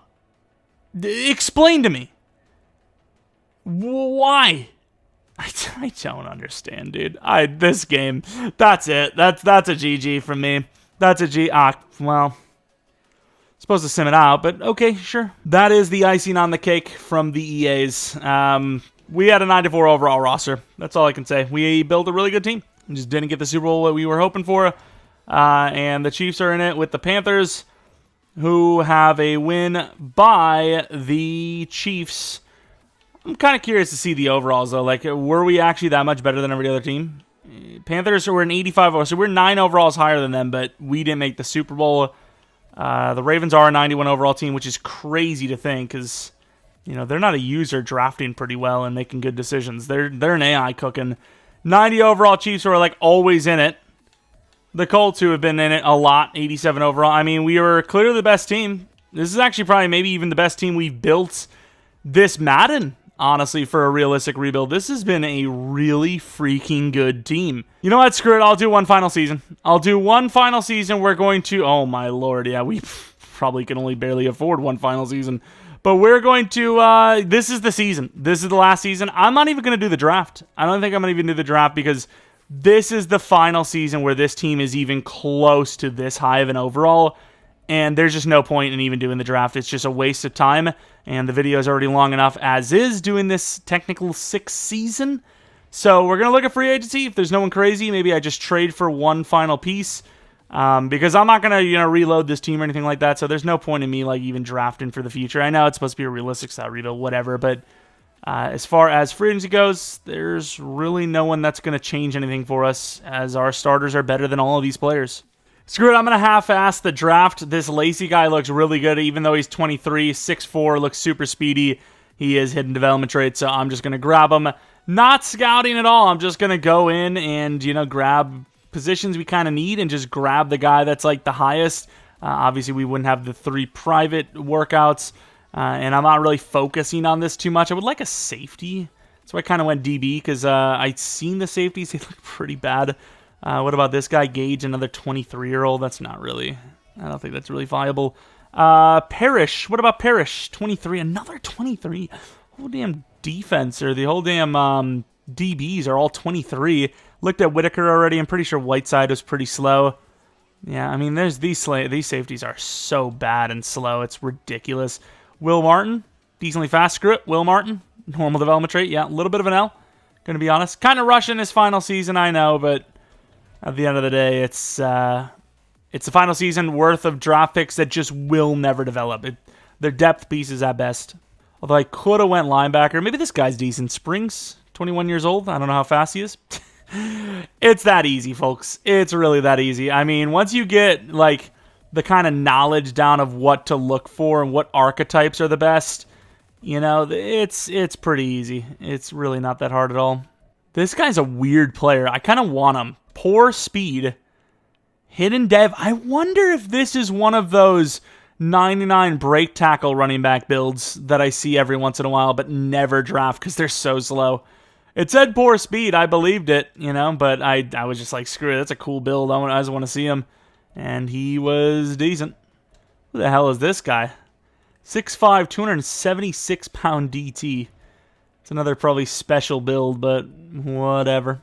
Explain to me. Why? I don't understand, dude. This game, that's it. That's a GG from me. That's a G. Well, supposed to sim it out, but okay, sure. That is the icing on the cake from the EAs. We had a 94 overall roster. That's all I can say. We built a really good team. We just didn't get the Super Bowl that we were hoping for. And the Chiefs are in it with the Panthers, who have a win by the Chiefs. I'm kind of curious to see the overalls, though. Like, were we actually that much better than every other team? Panthers were an 85 overall, so we're 9 overalls higher than them, but we didn't make the Super Bowl. The Ravens are a 91 overall team, which is crazy to think because, they're not a user drafting pretty well and making good decisions. They're an AI cooking. 90 overall Chiefs who are, like, always in it. The Colts, who have been in it a lot, 87 overall. I mean, we were clearly the best team. This is actually probably maybe even the best team we've built this Madden. Honestly, for a realistic rebuild, this has been a really freaking good team. You know what? Screw it. I'll do one final season. We're going to... Oh, my Lord. Yeah, we probably can only barely afford one final season. But we're going to... this is the season. This is the last season. I'm not even going to do the draft. I don't think I'm going to even do the draft because this is the final season where this team is even close to this high of an overall. And there's just no point in even doing the draft. It's just a waste of time. And the video is already long enough as is doing this technical 6th season. So we're going to look at free agency. If there's no one crazy, maybe I just trade for one final piece. Because I'm not going to, reload this team or anything like that. So there's no point in me like even drafting for the future. I know it's supposed to be a realistic style rebuild, whatever. But as far as free agency goes, there's really no one that's going to change anything for us as our starters are better than all of these players. Screw it, I'm going to half-ass the draft. This Lacey guy looks really good, even though he's 23, 6'4", looks super speedy. He is hidden development trait, so I'm just going to grab him. Not scouting at all. I'm just going to go in and, grab positions we kind of need and just grab the guy that's like the highest. Obviously, we wouldn't have the 3 private workouts, and I'm not really focusing on this too much. I would like a safety, so I kind of went DB because I'd seen the safeties. They look pretty bad. What about this guy, Gage, another 23-year-old? That's not really... I don't think that's really viable. Parrish. What about Parrish? 23. Another 23. Whole damn defense, or the whole damn DBs are all 23. Looked at Whitaker already. I'm pretty sure Whiteside was pretty slow. Yeah, I mean, there's these safeties are so bad and slow. It's ridiculous. Will Martin, decently fast. Screw it. Will Martin, normal development trait. Yeah, a little bit of an L, going to be honest. Kind of rushing his final season, I know, but at the end of the day, it's the final season worth of draft picks that just will never develop. They're depth pieces at best. Although I could have went linebacker. Maybe this guy's decent. Springs, 21 years old. I don't know how fast he is. It's that easy, folks. It's really that easy. I mean, once you get like the kind of knowledge down of what to look for and what archetypes are the best, you know, it's pretty easy. It's really not that hard at all. This guy's a weird player. I kind of want him. Poor speed. Hidden dev. I wonder if this is one of those 99 break tackle running back builds that I see every once in a while but never draft because they're so slow. It said poor speed. I believed it, you know, but I was just like, screw it. That's a cool build. I just want to see him. And he was decent. Who the hell is this guy? 6'5", 276-pound DT. It's another probably special build, but whatever.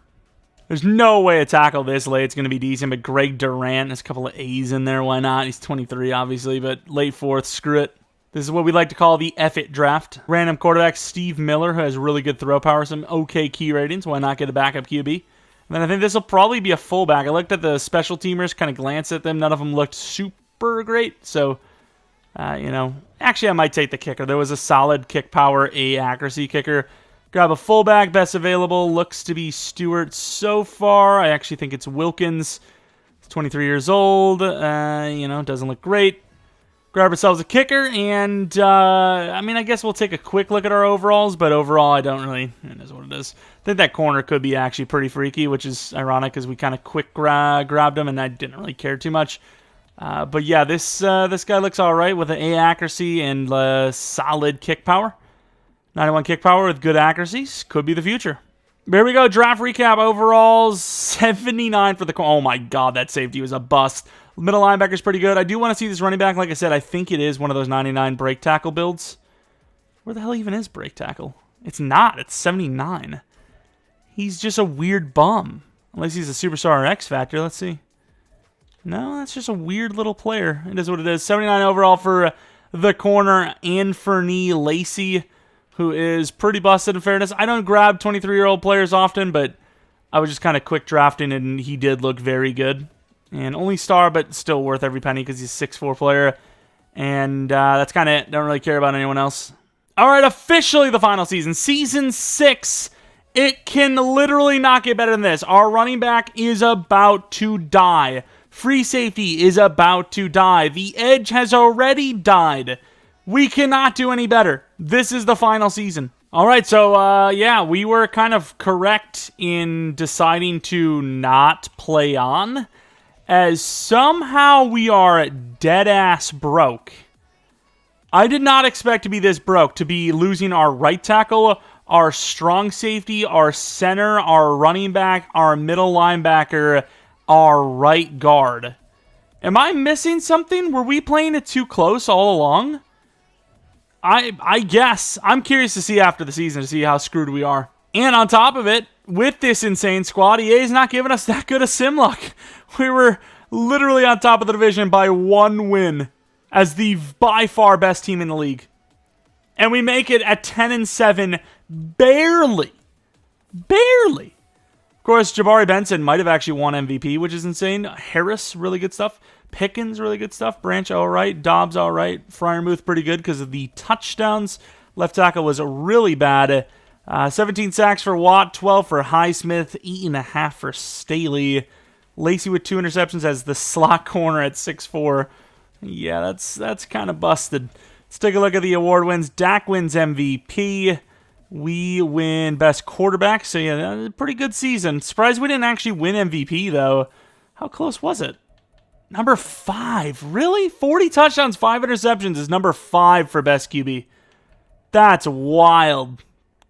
There's no way a tackle this late it's going to be decent, but Greg Durant, there's a couple of A's in there. Why not? He's 23, obviously, but late fourth, screw it. This is what we like to call the F-it draft. Random quarterback Steve Miller, who has really good throw power, some okay key ratings. Why not get a backup QB? And then I think this will probably be a fullback. I looked at the special teamers, kind of glanced at them. None of them looked super great. So, you know, actually I might take the kicker. There was a solid kick power, A accuracy kicker. Grab a fullback, best available. Looks to be Stewart so far. I actually think it's Wilkins. He's 23 years old. You know, doesn't look great. Grab ourselves a kicker, and, I mean, I guess we'll take a quick look at our overalls, but overall, I don't really, it is what it is. I think that corner could be actually pretty freaky, which is ironic, because we kind of quick grabbed him, and I didn't really care too much. But yeah, this guy looks all right with an A accuracy and solid kick power. 91 kick power with good accuracies. Could be the future. Here we go. Draft recap. Overalls, 79 for the... Oh, my God. That safety was a bust. Middle linebacker's pretty good. I do want to see this running back. Like I said, I think it is one of those 99 break tackle builds. Where the hell even is break tackle? It's not. It's 79. He's just a weird bum. Unless he's a superstar or X Factor. Let's see. No, that's just a weird little player. It is what it is. 79 overall for the corner, Anthony Lacey, who is pretty busted in fairness. I don't grab 23-year-old players often, but I was just kind of quick drafting, and he did look very good. And only star, but still worth every penny because he's a 6'4" player. And that's kind of it. Don't really care about anyone else. All right, officially the final season. Season 6. It can literally not get better than this. Our running back is about to die. Free safety is about to die. The edge has already died. We cannot do any better. This is the final season. All right, so yeah, we were kind of correct in deciding to not play on, as somehow we are dead-ass broke. I did not expect to be this broke, to be losing our right tackle, our strong safety, our center, our running back, our middle linebacker, our right guard. Am I missing something? Were we playing it too close all along? I guess. I'm curious to see after the season to see how screwed we are. And on top of it, with this insane squad, EA is not giving us that good a sim luck. We were literally on top of the division by 1 win as the by far best team in the league. And we make it at 10-7 barely. Barely. Of course, Jabari Benson might have actually won MVP, which is insane. Harris, really good stuff. Pickens, really good stuff. Branch, all right. Dobbs, all right. Freiermuth, pretty good because of the touchdowns. Left tackle was really bad. 17 sacks for Watt, 12 for Highsmith, 8.5 for Staley. Lacey with 2 interceptions as the slot corner at 6'4". Yeah, that's kind of busted. Let's take a look at the award wins. Dak wins MVP. We win best quarterback. So yeah, pretty good season. Surprised we didn't actually win MVP though. How close was it? Number 5. Really? 40 touchdowns, 5 interceptions is number 5 for best QB. That's wild.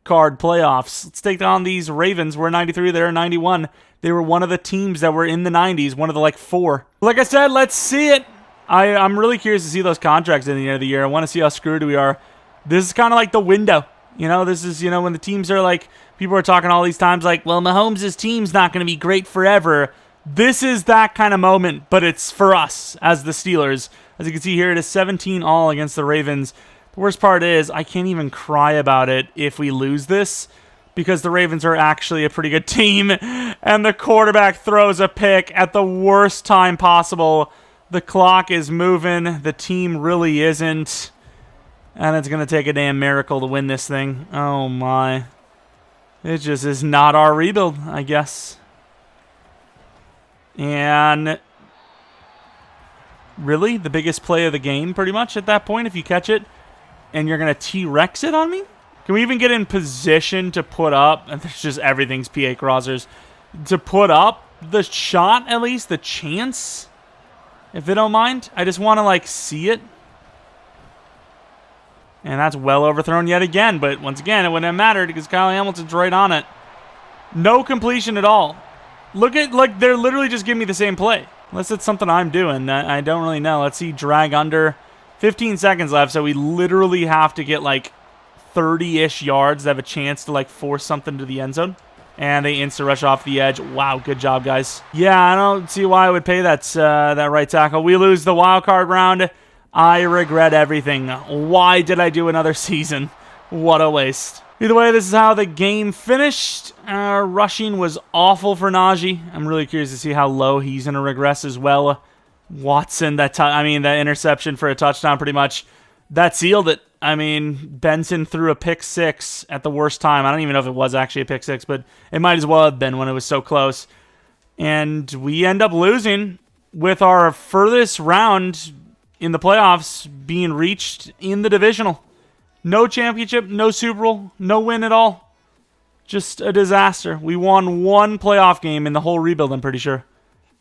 Card playoffs. Let's take on these Ravens. We're 93, they're 91. They were one of the teams that were in the 90s, one of the 4. Like I said, let's see it. I'm really curious to see those contracts at the end of the year. I want to see how screwed we are. This is kind of like the window. You know, this is, you know, when the teams are people are talking all these times well, Mahomes' team's not going to be great forever. This is that kind of moment, but it's for us as the Steelers. As you can see here, it is 17-all against the Ravens. The worst part is I can't even cry about it if we lose this because the Ravens are actually a pretty good team and the quarterback throws a pick at the worst time possible. The clock is moving. The team really isn't. And it's going to take a damn miracle to win this thing. Oh, my. It just is not our rebuild, I guess. And really, the biggest play of the game, pretty much, at that point, if you catch it, and you're going to T-Rex it on me? Can we even get in position to put up, and there's just everything's PA crossers, to put up the shot, at least, the chance, if they don't mind? I just want to, like, see it. And that's well overthrown yet again, but once again, it wouldn't have mattered because Kyle Hamilton's right on it. No completion at all. Look at, like, they're literally just giving me the same play. Unless it's something I'm doing. I don't really know. Let's see, drag under. 15 seconds left, so we literally have to get, like, 30-ish yards to have a chance to, like, force something to the end zone. And they insta-rush off the edge. Wow, good job, guys. Yeah, I don't see why I would pay that right tackle. We lose the wild card round. I regret everything. Why did I do another season? What a waste. Either way, this is how the game finished. Rushing was awful for Najee. I'm really curious to see how low he's going to regress as well. Watson, that interception for a touchdown pretty much, that sealed it. I mean, Benson threw a pick six at the worst time. I don't even know if it was actually a pick six, but it might as well have been when it was so close. And we end up losing with our furthest round in the playoffs being reached in the divisional. No championship, no Super Bowl, no win at all. Just a disaster. We won one playoff game in the whole rebuild, I'm pretty sure.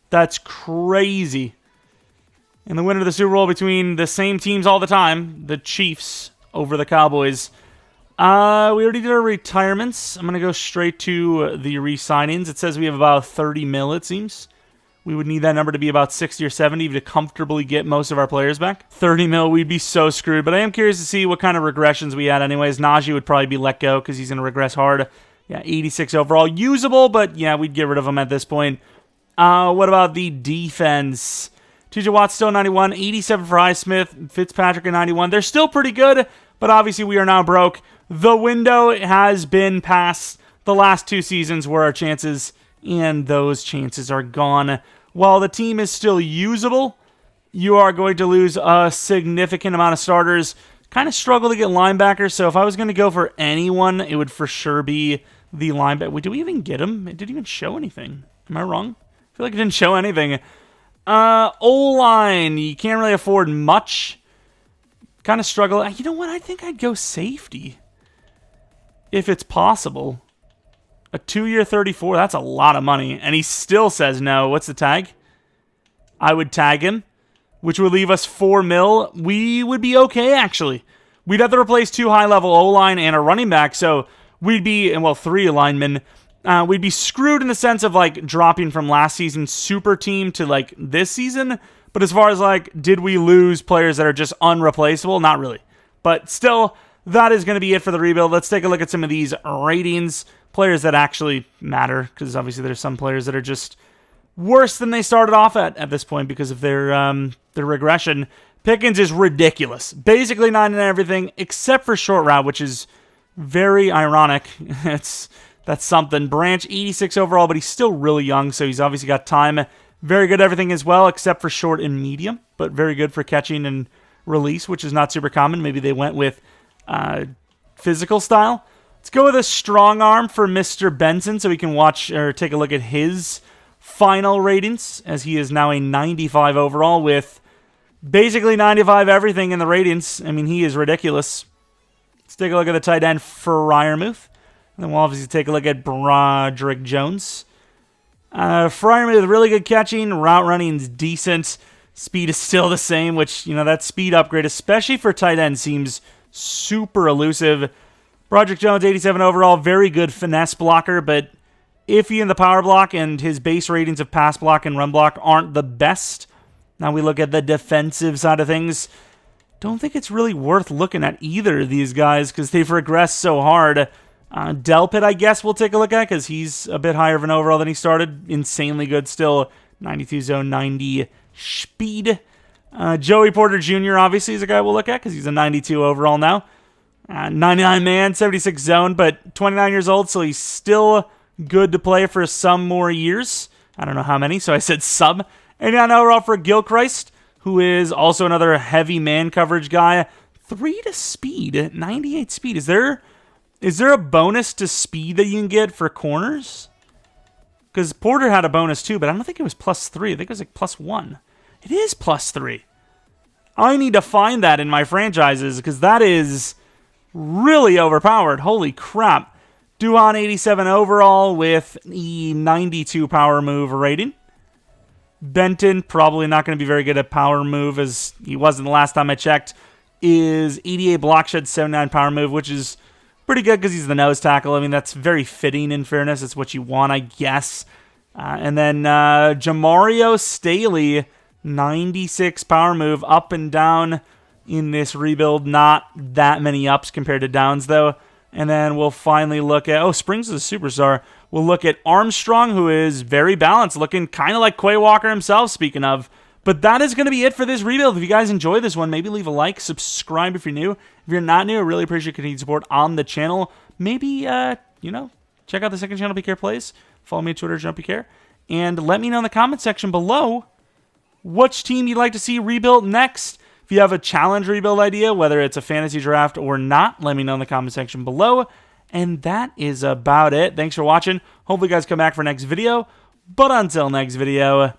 That's crazy. And the winner of the Super Bowl between the same teams all the time, the Chiefs over the Cowboys. We already did our retirements. I'm going to go straight to the re-signings. It says we have about 30 mil, it seems. We would need that number to be about 60 or 70 to comfortably get most of our players back. 30 mil, we'd be so screwed. But I am curious to see what kind of regressions we had anyways. Najee would probably be let go because he's going to regress hard. Yeah, 86 overall. Usable, but yeah, we'd get rid of him at this point. What about the defense? TJ Watt's still 91. 87 for Highsmith. Fitzpatrick at 91. They're still pretty good, but obviously we are now broke. The window has been past the last two seasons where our chances, and those chances are gone. While the team is still usable, you are going to lose a significant amount of starters. Kind of struggle to get linebackers, so if I was going to go for anyone, it would for sure be the linebacker. Wait, did we even get him? It didn't even show anything. Am I wrong? I feel like it didn't show anything. O-line, you can't really afford much. Kind of struggle. You know what? I think I'd go safety. If it's possible. A 2-year 34, that's a lot of money. And he still says no. What's the tag? I would tag him, which would leave us 4 mil. We would be okay, actually. We'd have to replace 2 high-level O-line and a running back, so we'd be, well, 3 linemen. We'd be screwed in the sense of, like, dropping from last season's super team to, like, this season. But as far as, like, did we lose players that are just unreplaceable? Not really. But still, that is going to be it for the rebuild. Let's take a look at some of these ratings. Players that actually matter, because obviously there's some players that are just worse than they started off at this point because of their regression. Pickens is ridiculous. Basically 9 in everything, except for short route, which is very ironic. That's something. Branch, 86 overall, but he's still really young, so he's obviously got time. Very good at everything as well, except for short and medium, but very good for catching and release, which is not super common. Maybe they went with physical style. Let's go with a strong arm for Mr. Benson so we can watch or take a look at his final ratings, as he is now a 95 overall with basically 95 everything in the ratings. I mean, he is ridiculous. Let's take a look at the tight end for Freiermuth. And then we'll obviously take a look at Broderick Jones. Freiermuth, really good catching. Route running is decent. Speed is still the same, which, you know, that speed upgrade, especially for tight end, seems super elusive. Broderick Jones, 87 overall, very good finesse blocker, but iffy in the power block, and his base ratings of pass block and run block aren't the best. Now we look at the defensive side of things. Don't think it's really worth looking at either of these guys because they've regressed so hard. Delpit, I guess we'll take a look at because he's a bit higher of an overall than he started. Insanely good still. 92 zone, 90 speed. Joey Porter Jr. obviously is a guy we'll look at because he's a 92 overall now. 99 man, 76 zone, but 29 years old, so he's still good to play for some more years. I don't know how many, so I said some. 89 overall for Gilchrist, who is also another heavy man coverage guy. 3 to speed, 98 speed. Is there a bonus to speed that you can get for corners? Because Porter had a bonus too, but I don't think it was +3. I think it was like +1. It is +3. I need to find that in my franchises because that is really overpowered. Holy crap. Duhan 87 overall with the 92 power move rating. Benton, probably not going to be very good at power move as he wasn't the last time I checked, is 88 block shed, 79 power move, which is pretty good because he's the nose tackle. I mean, that's very fitting in fairness. It's what you want, I guess. And then Jamario Staley, 96 power move, up and down in this rebuild. Not that many ups compared to downs, though. And then we'll finally look at... Springs is a superstar. We'll look at Armstrong, who is very balanced, looking kind of like Quay Walker himself, speaking of. But that is going to be it for this rebuild. If you guys enjoy this one, maybe leave a like, subscribe if you're new. If you're not new, I really appreciate continued support on the channel. Maybe, check out the second channel, PK Plays. Follow me on Twitter, JeromepkR. And let me know in the comment section below which team you'd like to see rebuilt next. If you have a challenge rebuild idea, whether it's a fantasy draft or not, let me know in the comment section below. And that is about it. Thanks for watching. Hopefully you guys come back for next video. But until next video,